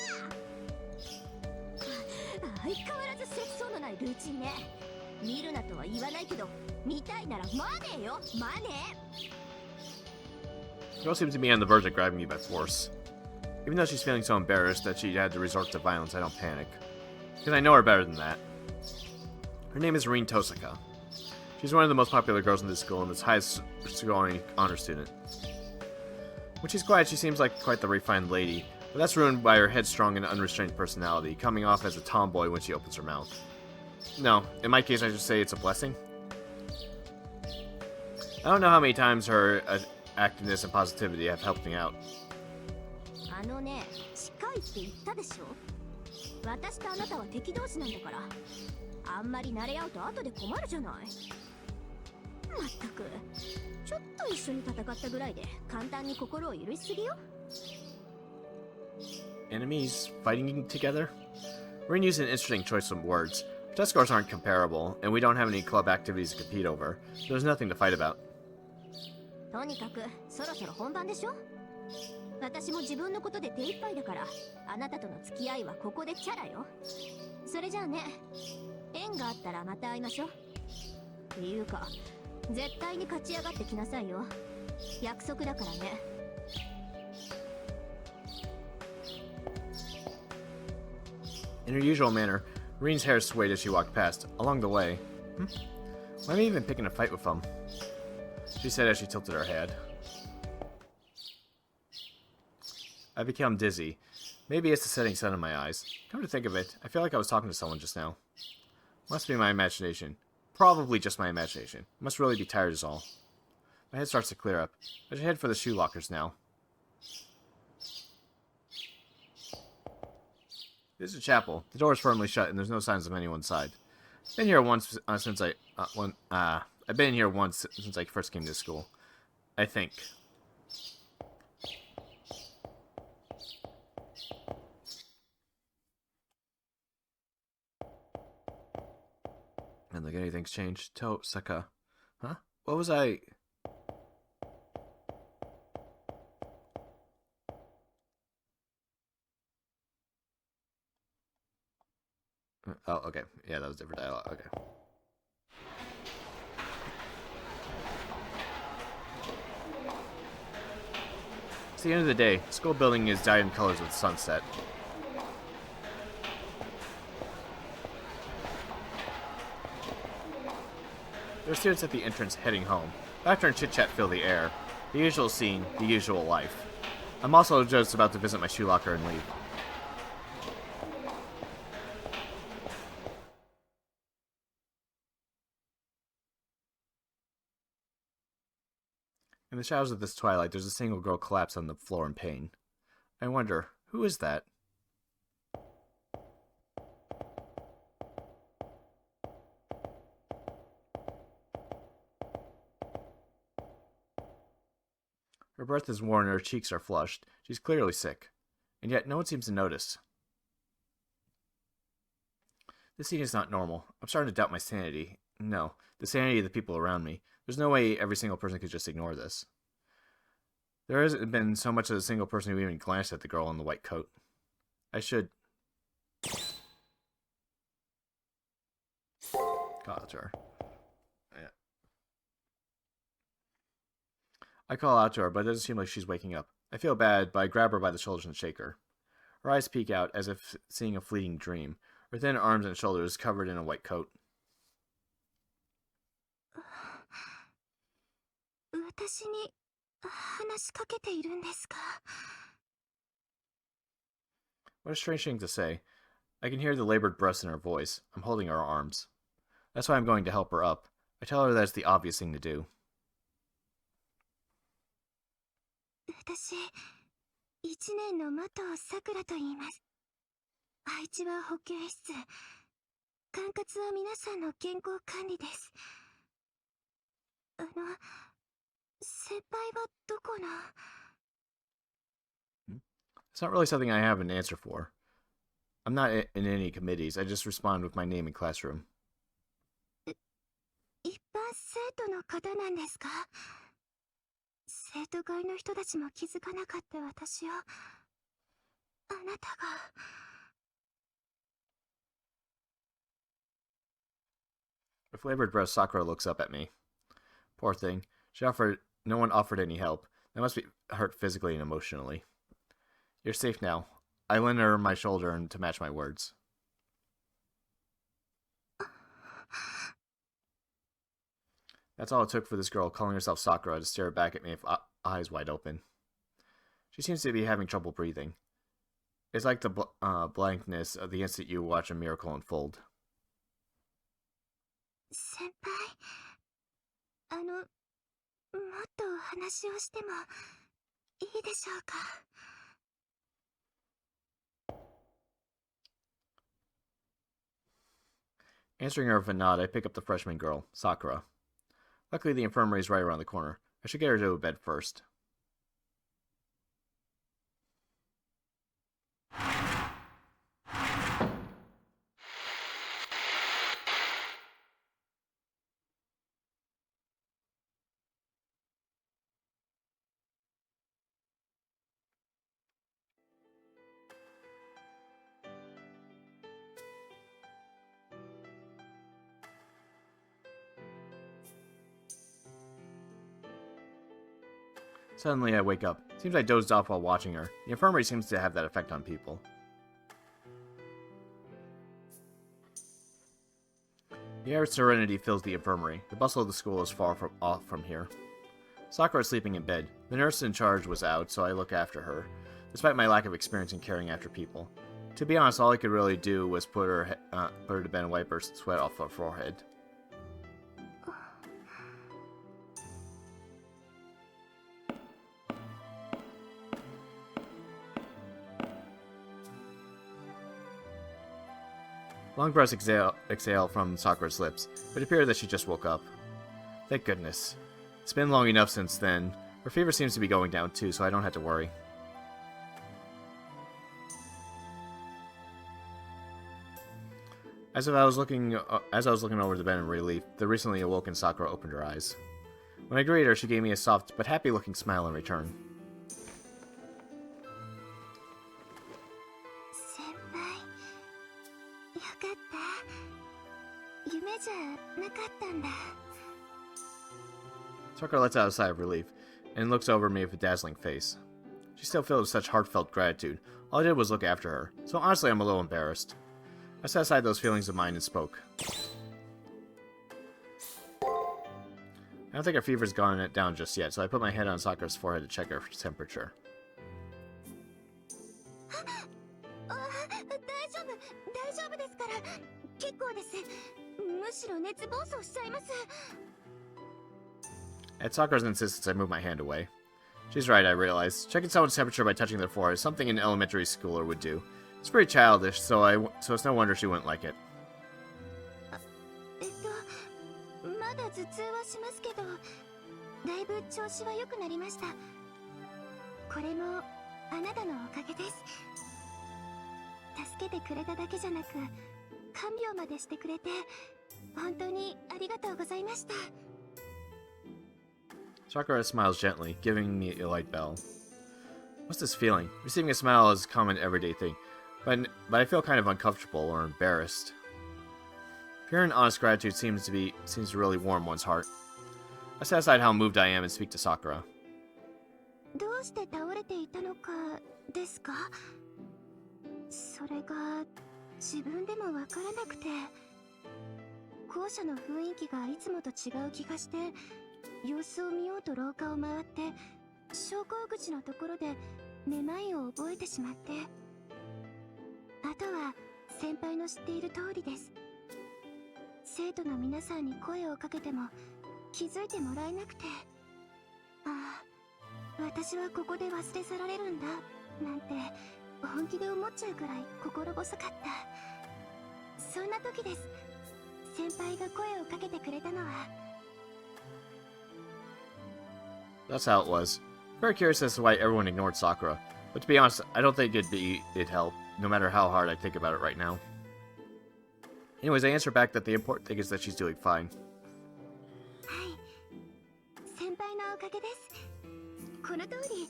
相変わらず節操のないルーチンね。見るなとは言わないけど、見たいならマネーよ、マネー。 The girl seems to be on the verge of grabbing me by force. Even though she's feeling so embarrassed that she had to resort to violence, I don't panic. Because I know her better than that. Her name is Reen Tosaka. She's one of the most popular girls in this school and this highest scoring honor student. When she's quiet, she seems like quite the refined lady, but that's ruined by her headstrong and unrestrained personality, coming off as a tomboy when she opens her mouth. No, in my case I should say it's a blessing. I don't know how many times her activeness and positivity have helped me out. あのね、近いって言ったでしょ。私とあなたは敵同士なんだから。あんまり慣れ合うと後で困るじゃない。まったく、ちょっと一緒に戦ったぐらいで簡単に心を許しすぎよ。Enemies fighting together? We're gonna use an interesting choice of words. Our test scores aren't comparable, and we don't have any club activities to compete over, so there's nothing to fight about. とにかくそろそろ本番でしょ。私も自分のことで手一杯だから、あなたとの付き合いはここでチャラよ。それじゃあね、縁があったらまた会いましょう。っていうか、絶対に勝ち上がってきなさいよ。約束だからね。In her usual manner, Reen's hair swayed as she walked past. Along the way, why am I even picking a fight with them? She said as she tilted her head. I become dizzy. Maybe it's the setting sun in my eyes. Come to think of it, I feel like I was talking to someone just now. Must be my imagination. Probably just my imagination. Must really be tired is all. My head starts to clear up. I should head for the shoe lockers now. This is a chapel. The door is firmly shut and there's no signs of anyone inside. I've been here once I've been here once since I first came to school. I think. And look, anything's changed. Tosaka. Huh? What was I... Oh, okay. Yeah, that was different dialogue. Okay. It's the end of the day. The school building is dyed in colors with sunset. There are students at the entrance heading home. Laughter and chit-chat fill the air. The usual scene, the usual life. I'm also just about to visit my shoe locker and leave. In the shadows of this twilight, there's a single girl collapsed on the floor in pain. I wonder, who is that? Her breath is worn and her cheeks are flushed. She's clearly sick. And yet, no one seems to notice. This scene is not normal. I'm starting to doubt my sanity. No, the sanity of the people around me. There's no way every single person could just ignore this. There hasn't been so much as a single person who even glanced at the girl in the white coat. I should... call out to her. Yeah. I call out to her, but it doesn't seem like she's waking up. I feel bad, but I grab her by the shoulders and shake her. Her eyes peek out, as if seeing a fleeting dream. her thin arms and shoulders covered in a white coat. 私に話しかけているんですか? What a strange thing to say. I can hear the labored breaths in her voice. I'm holding her arms. That's why I'm going to help her up. I tell her that's the obvious thing to do. 私、1年の的さくらと言います。配置は保健室。管轄は皆さんの健康管理です。先輩はどこの? It's not really something I have an answer for. I'm not in any committees. I just respond with my name in classroom. 一般生徒の方なんですか? 生徒会の人たちも気づかなかった私を、あなたが。With labored breath, Sakura looks up at me. Poor thing. No one offered any help. They must be hurt physically and emotionally. You're safe now. I lend her my shoulder to match my words. That's all it took for this girl, calling herself Sakura, to stare back at me with eyes wide open. She seems to be having trouble breathing. It's like the blankness of the instant you watch a miracle unfold. 先輩、もっとお話をしてもいいでしょうか? Answering her with a nod, I pick up the freshman girl, Sakura. Luckily, the infirmary is right around the corner. I should get her to bed first. Suddenly, I wake up. Seems I dozed off while watching her. The infirmary seems to have that effect on people. The air of serenity fills the infirmary. The bustle of the school is far off from here. Sakura is sleeping in bed. The nurse in charge was out, so I look after her, despite my lack of experience in caring after people. To be honest, all I could really do was put her to bed and wipe her sweat off her forehead. Long breaths exhale from Sakura's lips. It appears that she just woke up. Thank goodness. It's been long enough since then. Her fever seems to be going down too, so I don't have to worry. As I was looking over the bed in relief, the recently awoken Sakura opened her eyes. When I greeted her, she gave me a soft but happy-looking smile in return. 夢じゃなかったんだ. Sakura lets out a sigh of relief and looks over me with a dazzling face. She still filled with such heartfelt gratitude. All I did was look after her, so honestly I'm a little embarrassed. I set aside those feelings of mine and spoke. I don't think her fever's gone down just yet, so I put my head on Sakura's forehead to check her temperature. 大丈夫ですから。結構です。むしろ熱暴走しちゃいます。 At Sakura's insistence, I move my hand away. She's right, I realize. Checking someone's temperature by touching their forehead is something an elementary schooler would do. It's pretty childish, so it's no wonder she wouldn't like it. まだ頭痛はしますけど、だいぶ調子は良くなりました。これもあなたのおかげです。助けてくれただけじゃなく、看病までしてくれて、本当にありがとうございました。 Sakura smiles gently, giving me a light bell. What's this feeling? Receiving a smile is a common everyday thing, but I feel kind of uncomfortable or embarrassed. Pure and honest gratitude seems to really warm one's heart. I set aside how moved I am and speak to Sakura. どうして倒れていたのかですか? それが自分でもわからなくて、校舎の雰囲気がいつもと違う気がして、様子を見ようと廊下を回って昇降口のところでめまいを覚えてしまって、あとは先輩の知っている通りです。生徒の皆さんに声をかけても気づいてもらえなくて、ああ、私はここで忘れ去られるんだなんて本気で思っちゃうくらい心細かった。そんな時です。先輩が声をかけてくれたのは。 That's how it was. Very curious as to why everyone ignored Sakura. But to be honest, I don't think it'd help, no matter how hard I think about it right now. Anyways, I answer back that the important thing is that she's doing fine. はい、先輩のおかげです。この通り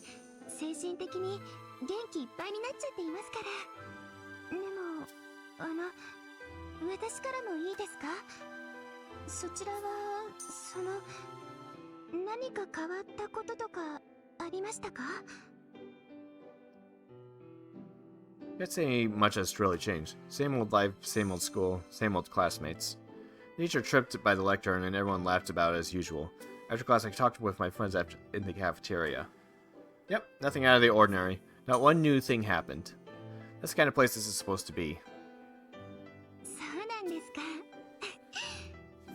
精神的に元気いっぱいになっちゃっていますから。でも私からもいいですか？そちらは何か変わったこととかありましたか？ Can't say much has really changed. Same old life, same old school, same old classmates. The teacher tripped by the lectern and everyone laughed about it as usual. After class, I talked with my friends in the cafeteria. Yep, nothing out of the ordinary. Not one new thing happened. That's the kind of place this is supposed to be. そうなんですか。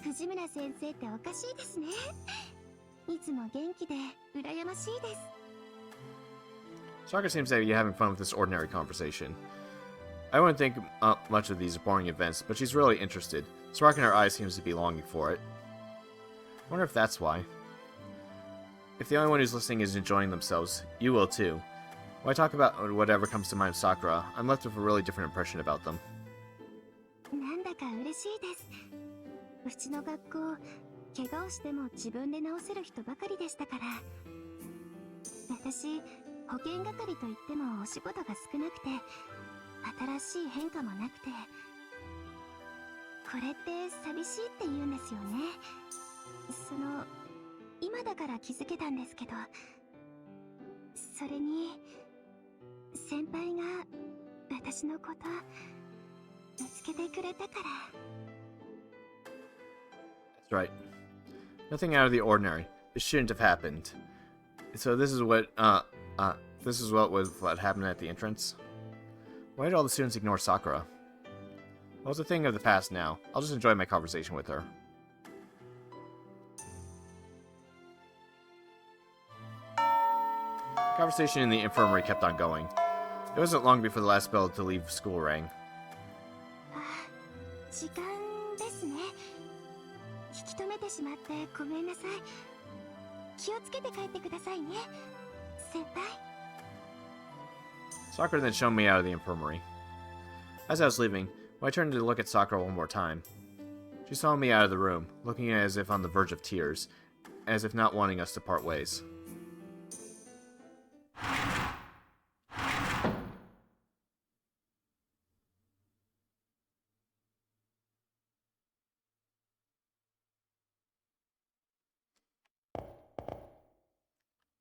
藤村先生っておかしいですね。いつも元気で羨ましいです。Sakura seems to be having fun with this ordinary conversation. I wouldn't think much of these boring events, but she's really interested. The spark in her eyes seems to be longing for it. I wonder if that's why. If the only one who's listening is enjoying themselves, you will too. When I talk about whatever comes to mind of Sakura, I'm left with a really different impression about them. なんだか嬉しいです。うちの学校、怪我をしても自分で治せる人ばかりでしたから。私、保健係といってもお仕事が少なくて、新しい変化もなくて、これって寂しいって言うんですよね。今だから気づけたんですけど、それに先輩が私のこと見つけてくれたから。 That's right. Nothing out of the ordinary. This shouldn't have happened. So this is what happened at the entrance. Why did all the students ignore Sakura? Well, it's a thing of the past now. I'll just enjoy my conversation with her. The conversation in the infirmary kept on going. It wasn't long before the last bell to leave school rang. 時間ですね。引き止めてしまってごめんなさい。気をつけて帰ってくださいね、先輩。 Sakura then showed me out of the infirmary. As I was leaving, I turned to look at Sakura one more time. She saw me out of the room, looking as if on the verge of tears, as if not wanting us to part ways.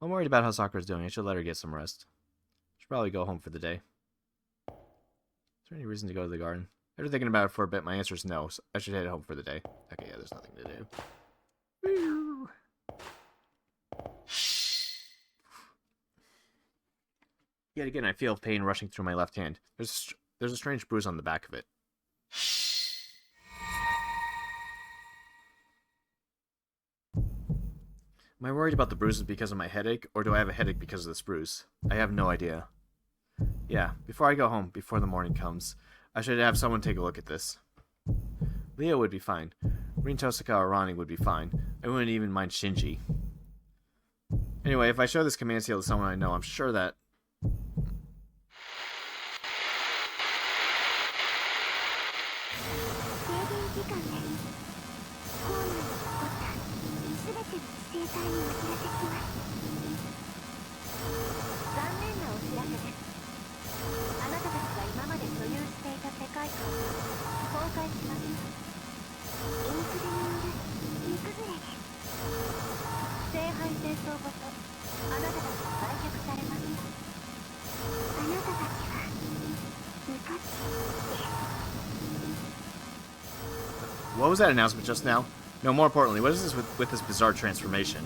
I'm worried about how Sakura's doing. I should let her get some rest. Should probably go home for the day. Is there any reason to go to the garden? After thinking about it for a bit, my answer is no. So I should head home for the day. Okay, yeah, there's nothing to do. Woo. Yet again, I feel pain rushing through my left hand. There's a strange bruise on the back of it. Am I worried about the bruises because of my headache, or do I have a headache because of this bruise? I have no idea. Yeah, before I go home, before the morning comes, I should have someone take a look at this. Leo would be fine. Rin Tosaka or Rani would be fine. I wouldn't even mind Shinji. Anyway, if I show this command seal to someone I know, I'm sure that... What was that announcement just now? No, more importantly, what is this with this bizarre transformation?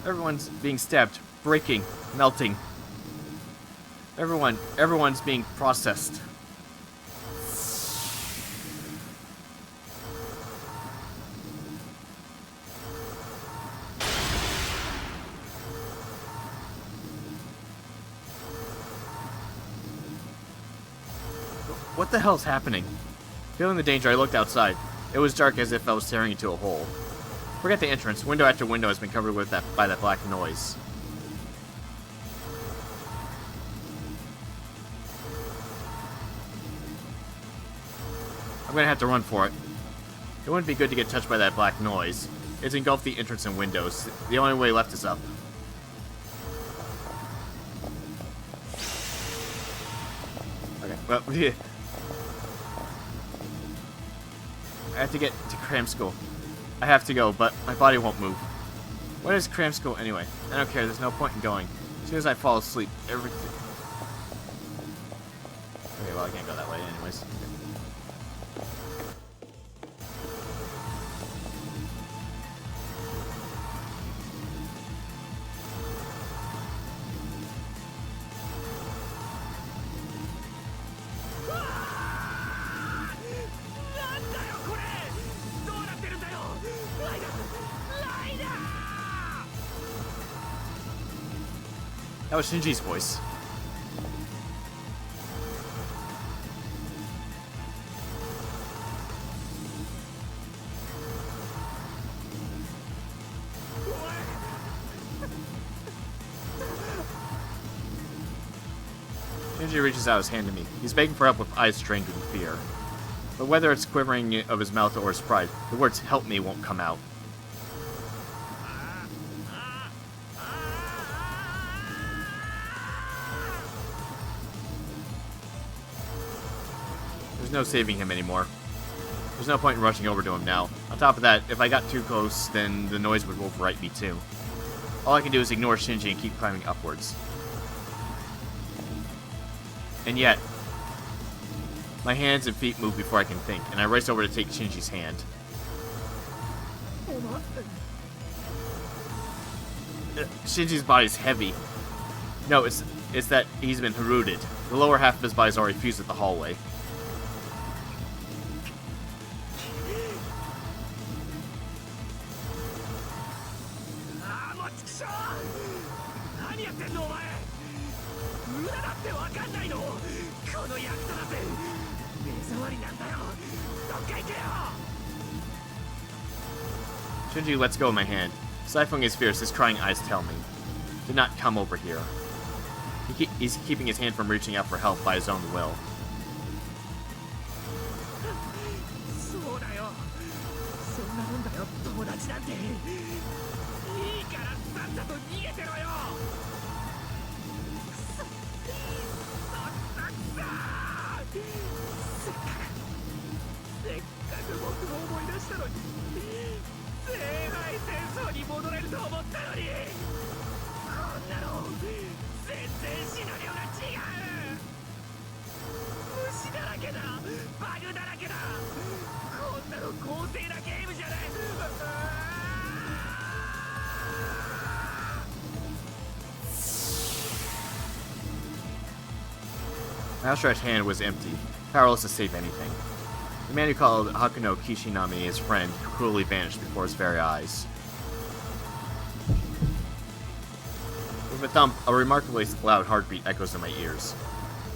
Everyone's being stabbed, breaking, melting. Everyone's being processed. What the hell's happening? Feeling the danger, I looked outside. It was dark as if I was staring into a hole. Forget the entrance. Window after window has been covered with by that black noise. I'm gonna have to run for it. It wouldn't be good to get touched by that black noise. It's engulfed the entrance and windows. The only way left is up. Okay, well, yeah. I have to get to cram school. I have to go, but my body won't move. What is cram school anyway? I don't care, there's no point in going. As soon as I fall asleep, everything... Okay, well, I can't go that way anyways. That was Shinji's voice. Shinji reaches out his hand to me. He's begging for help with eyes strained in fear. But whether it's quivering of his mouth or his pride, the words "help me" won't come out. There's no saving him anymore. There's no point in rushing over to him now. On top of that, if I got too close, then the noise would overwrite me too. All I can do is ignore Shinji and keep climbing upwards. And yet, my hands and feet move before I can think, and I race over to take Shinji's hand. Shinji's body's heavy. No, it's that he's been Haruded. The lower half of his body's already fused at the hallway. Shinji lets go of my hand. Stifling his fears, his crying eyes tell me, "Do not come over here." He's keeping his hand from reaching out for help by his own will. My outstretched hand was empty, powerless to save anything. The man who called Hakuno Kishinami his friend cruelly vanished before his very eyes. With a thump, a remarkably loud heartbeat echoes in my ears.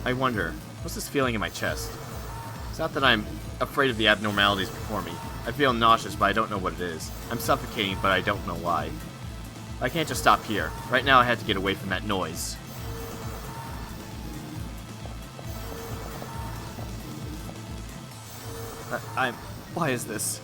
I wonder, what's this feeling in my chest? It's not that I'm afraid of the abnormalities before me. I feel nauseous, but I don't know what it is. I'm suffocating, but I don't know why. I can't just stop here. Right now I had to get away from that noise. Why is this?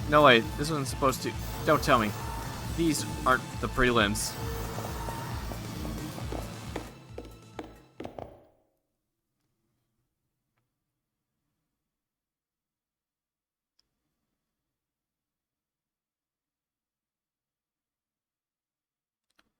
No way, this wasn't supposed to... Don't tell me. These aren't the prelims.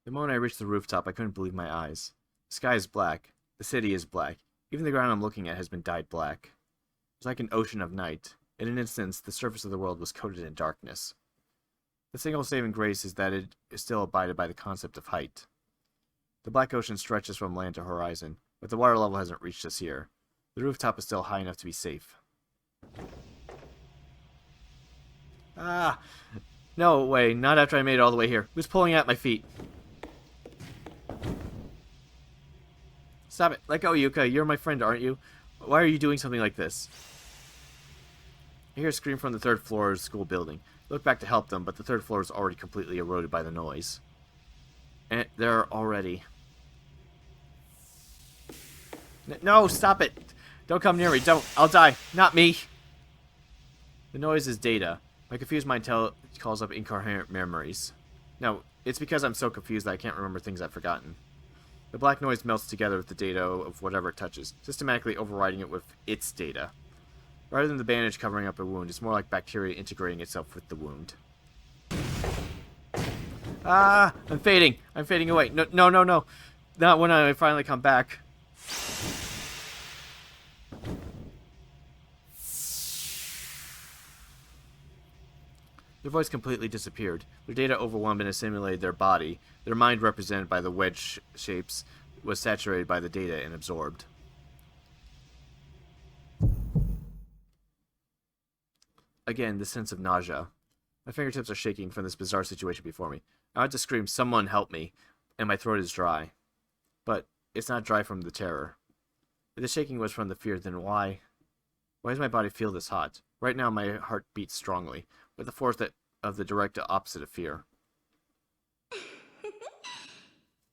The moment I reached the rooftop, I couldn't believe my eyes. The sky is black. The city is black. Even the ground I'm looking at has been dyed black. It was like an ocean of night. In an instant, the surface of the world was coated in darkness. The single saving grace is that it is still abided by the concept of height. The black ocean stretches from land to horizon, but the water level hasn't reached us here. The rooftop is still high enough to be safe. Ah! No way, not after I made it all the way here. Who's pulling at my feet? Stop it. Let go, Yuka. You're my friend, aren't you? Why are you doing something like this? I hear a scream from the third floor of the school building. I look back to help them, but the third floor is already completely eroded by the noise. And they're already... No, stop it! Don't come near me. Don't. I'll die. Not me. The noise is data. My confused mind calls up incoherent memories. No, it's because I'm so confused that I can't remember things I've forgotten. The black noise melts together with the data of whatever it touches, systematically overriding it with its data. Rather than the bandage covering up a wound, it's more like bacteria integrating itself with the wound. Ah! I'm fading! I'm fading away. No, no, no, no! Not when I finally come back. Their voice completely disappeared. Their data overwhelmed and assimilated their body. Their mind, represented by the wedge shapes, was saturated by the data and absorbed. Again, the sense of nausea. My fingertips are shaking from this bizarre situation before me. I want to scream, "Someone help me," and my throat is dry. But it's not dry from the terror. If the shaking was from the fear, then why? Why does my body feel this hot? Right now, my heart beats strongly, with the force of the direct opposite of fear.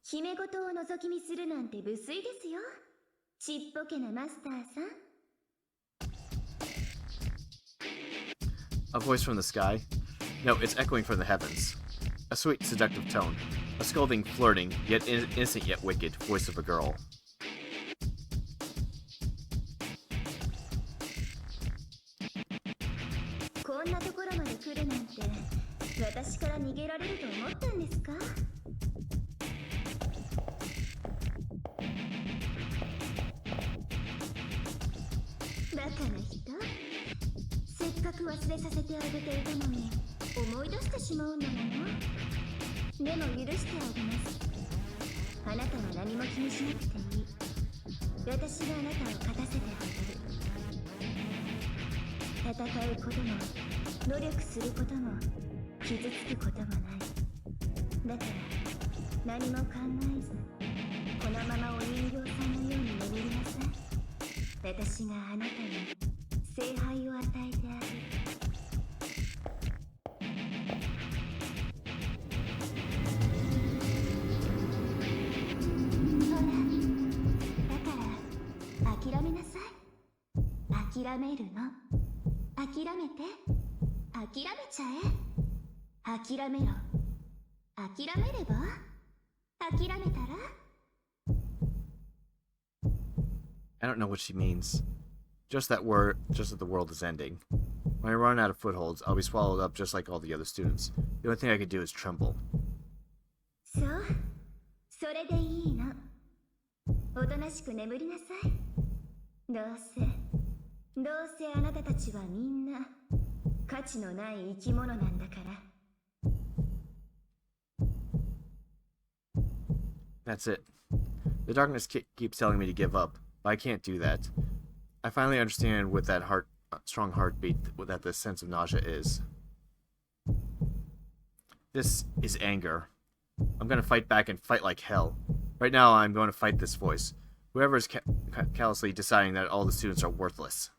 姫事を覗き見するなんて無粋ですよ。ちっぽけなマスターさん。A voice from the sky? No, it's echoing from the heavens. A sweet, seductive tone. A scolding, flirting, yet innocent yet wicked voice of a girl. I don't know what she means. Just that the world is ending. When I run out of footholds, I'll be swallowed up just like all the other students. The only thing I can do is tremble. So, それでいいの。おとなしく眠りなさい。どうせあなたたちはみんな価値のない生き物なんだから。That's it. The darkness keeps telling me to give up, but I can't do that. I finally understand what that strong heartbeat, that this sense of nausea is. This is anger. I'm going to fight back and fight like hell. Right now, I'm going to fight this voice. Whoever is callously deciding that all the students are worthless.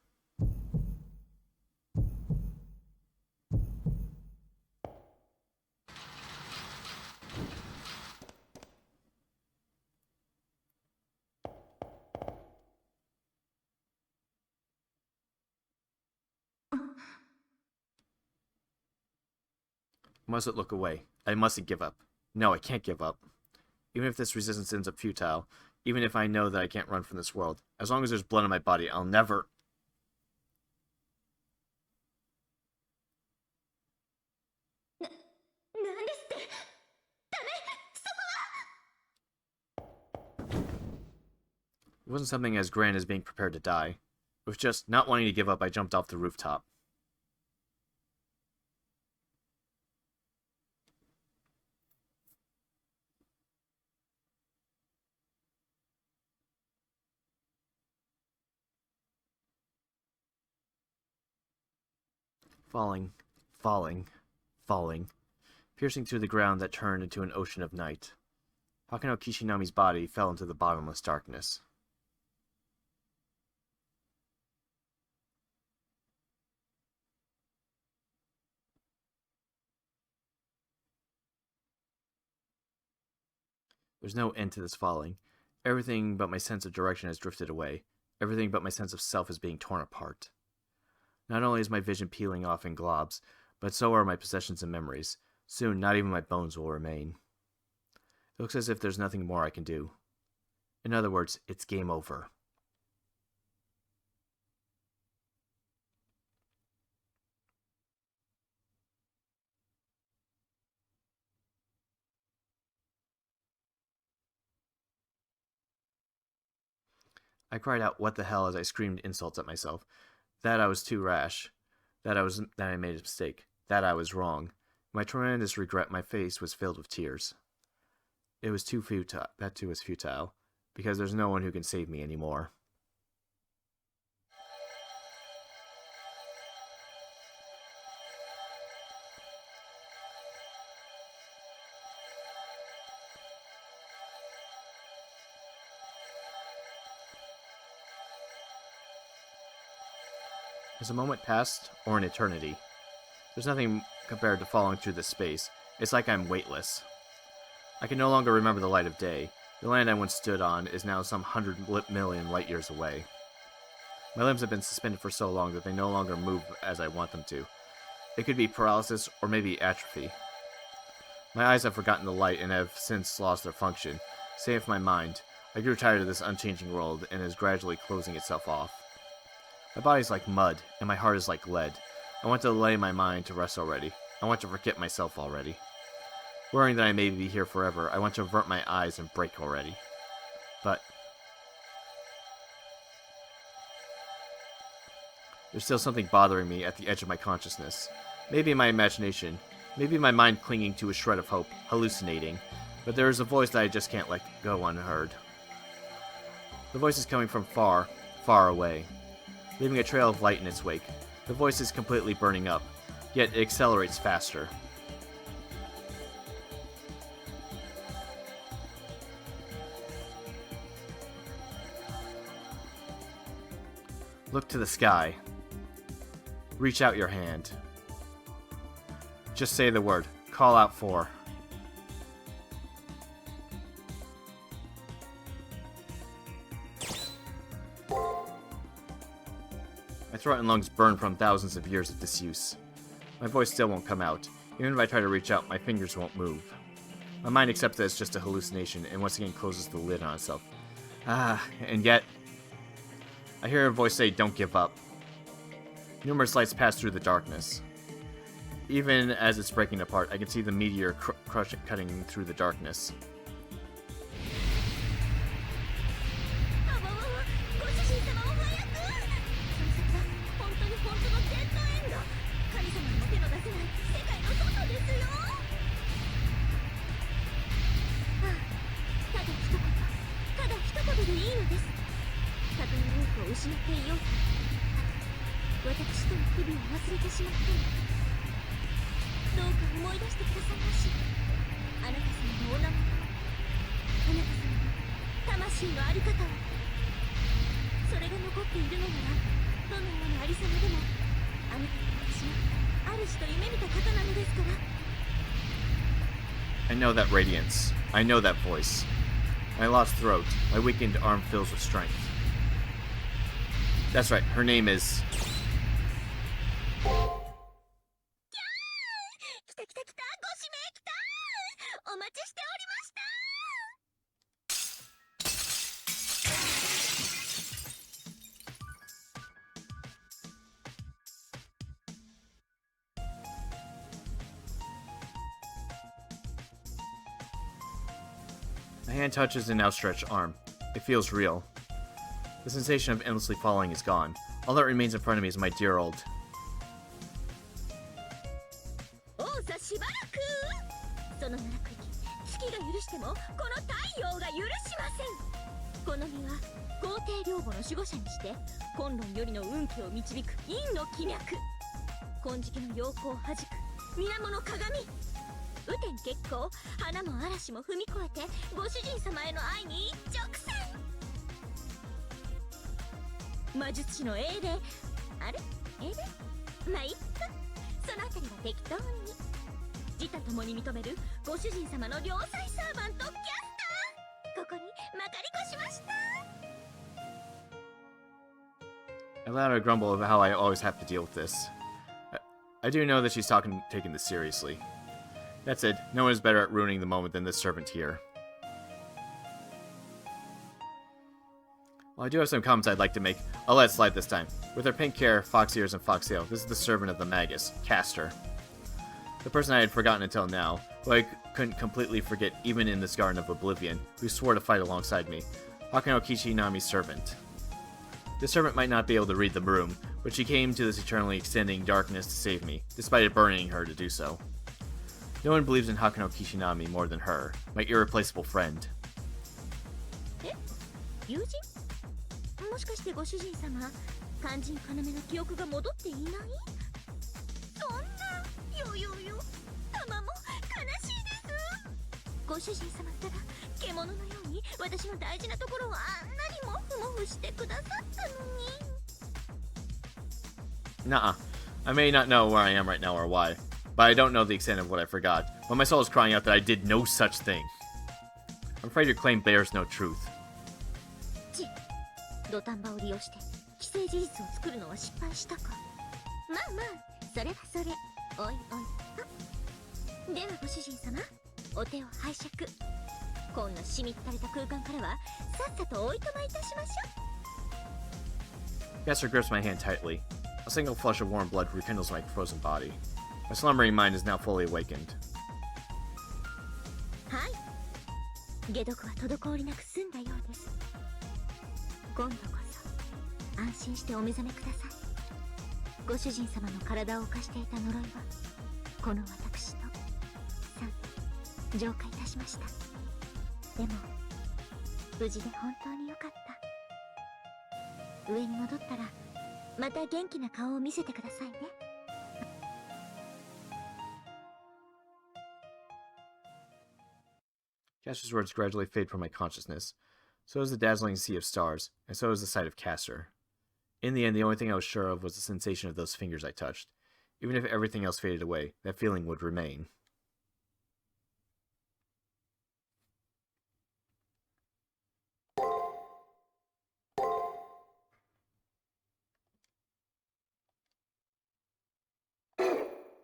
I mustn't look away. I mustn't give up. No, I can't give up. Even if this resistance ends up futile, even if I know that I can't run from this world, as long as there's blood in my body, I'll never... It wasn't something as grand as being prepared to die. It was just not wanting to give up. I jumped off the rooftop. Falling, falling, falling, piercing through the ground that turned into an ocean of night. Hakano Kishinami's body fell into the bottomless darkness. There's no end to this falling. Everything but my sense of direction has drifted away. Everything but my sense of self is being torn apart. Not only is my vision peeling off in globs, but so are my possessions and memories. Soon, not even my bones will remain. It looks as if there's nothing more I can do. In other words, it's game over. I cried out, "What the hell," as I screamed insults at myself. That I was too rash. That I made a mistake. That I was wrong. In my tremendous regret, my face was filled with tears. It was too futile. That too was futile, because there's no one who can save me anymore. Has a moment passed, or an eternity? There's nothing compared to falling through this space. It's like I'm weightless. I can no longer remember the light of day. The land I once stood on is now some 100 million light years away. My limbs have been suspended for so long that they no longer move as I want them to. It could be paralysis, or maybe atrophy. My eyes have forgotten the light and have since lost their function. Save my mind. I grew tired of this unchanging world and is gradually closing itself off. My body's like mud, and my heart is like lead. I want to lay my mind to rest already. I want to forget myself already. Worrying that I may be here forever, I want to avert my eyes and break already. But there's still something bothering me at the edge of my consciousness. Maybe my imagination, maybe my mind clinging to a shred of hope, hallucinating, but there is a voice that I just can't let go unheard. The voice is coming from far, far away, leaving a trail of light in its wake. The voice is completely burning up, yet it accelerates faster. Look to the sky. Reach out your hand. Just say the word. Call out for. My throat and lungs burn from thousands of years of disuse. My voice still won't come out. Even if I try to reach out, my fingers won't move. My mind accepts that it's just a hallucination and once again closes the lid on itself. And yet I hear a voice say, "Don't give up." Numerous lights pass through the darkness. Even as it's breaking apart, I can see the meteor cutting through the darkness. I know that radiance. I know that voice. My lost throat. My weakened arm fills with strength. That's right, her name is... My hand touches an outstretched arm. It feels real. The sensation of endlessly falling is gone. All that remains in front of me is my dear old... おうさしばらくその奈落に月が許してもこの太陽が許しません。この実は皇帝陵墓の守護者にして混乱よりの運気を導く陰の気脈、金色の陽光を弾く水面の鏡、雨天決行、花も嵐も踏み越えてご主人様への愛に一直線。魔術師の英霊、あれ英霊、まあいっか、そのあたりは適当に。自他ともに認めるご主人様の良妻サーバントキャスター、ここにまかりこしました。 I let out a grumble of how I always have to deal with this. I do know that she's taking this seriously. That said, no one is better at ruining the moment than this servant here. Well, I do have some comments I'd like to make. I'll let it slide this time. With her pink hair, fox ears, and foxtail, this is the servant of the Magus, Castor. The person I had forgotten until now, who I couldn't completely forget even in this Garden of Oblivion, who swore to fight alongside me. Hakano Kishinami's servant. This servant might not be able to read the room, but she came to this eternally extending darkness to save me, despite it burdening her to do so. No one believes in Hakano Kishinami more than her, my irreplaceable friend. え、友人？もしかしてご主人様、肝心要の記憶が戻っていない？そんな、よよよ、玉も悲しいです。ご主人様ったら獣のように私の大事なところをあんなにもふもふしてくださったのに。Nuh-uh. I may not know where I am right now or why, but I don't know the extent of what I forgot, but my soul is crying out that I did no such thing. I'm afraid your claim bears no truth. 土壇場を利用して既成事実を作るのは失敗したか。まあまあ、それはそれ。おいおいと。ではご主人様、お手を拝借。こんなしみったれた空間からはさっさとおいとまいたしましょう。 Castor grips my hand tightly. A single flush of warm blood rekindles my frozen body. My slumbering mind is now fully awakened. はい。解毒は滞りなく済んだようです。今度こそ安心してお目覚めください。ご主人様の体を犯していた呪いはこの私と浄化いたしました。でも無事で本当によかった。上に戻ったらまた元気な顔を見せてくださいね。Castor's words gradually fade from my consciousness. So is the dazzling sea of stars, and so is the sight of Castor. In the end, the only thing I was sure of was the sensation of those fingers I touched. Even if everything else faded away, that feeling would remain.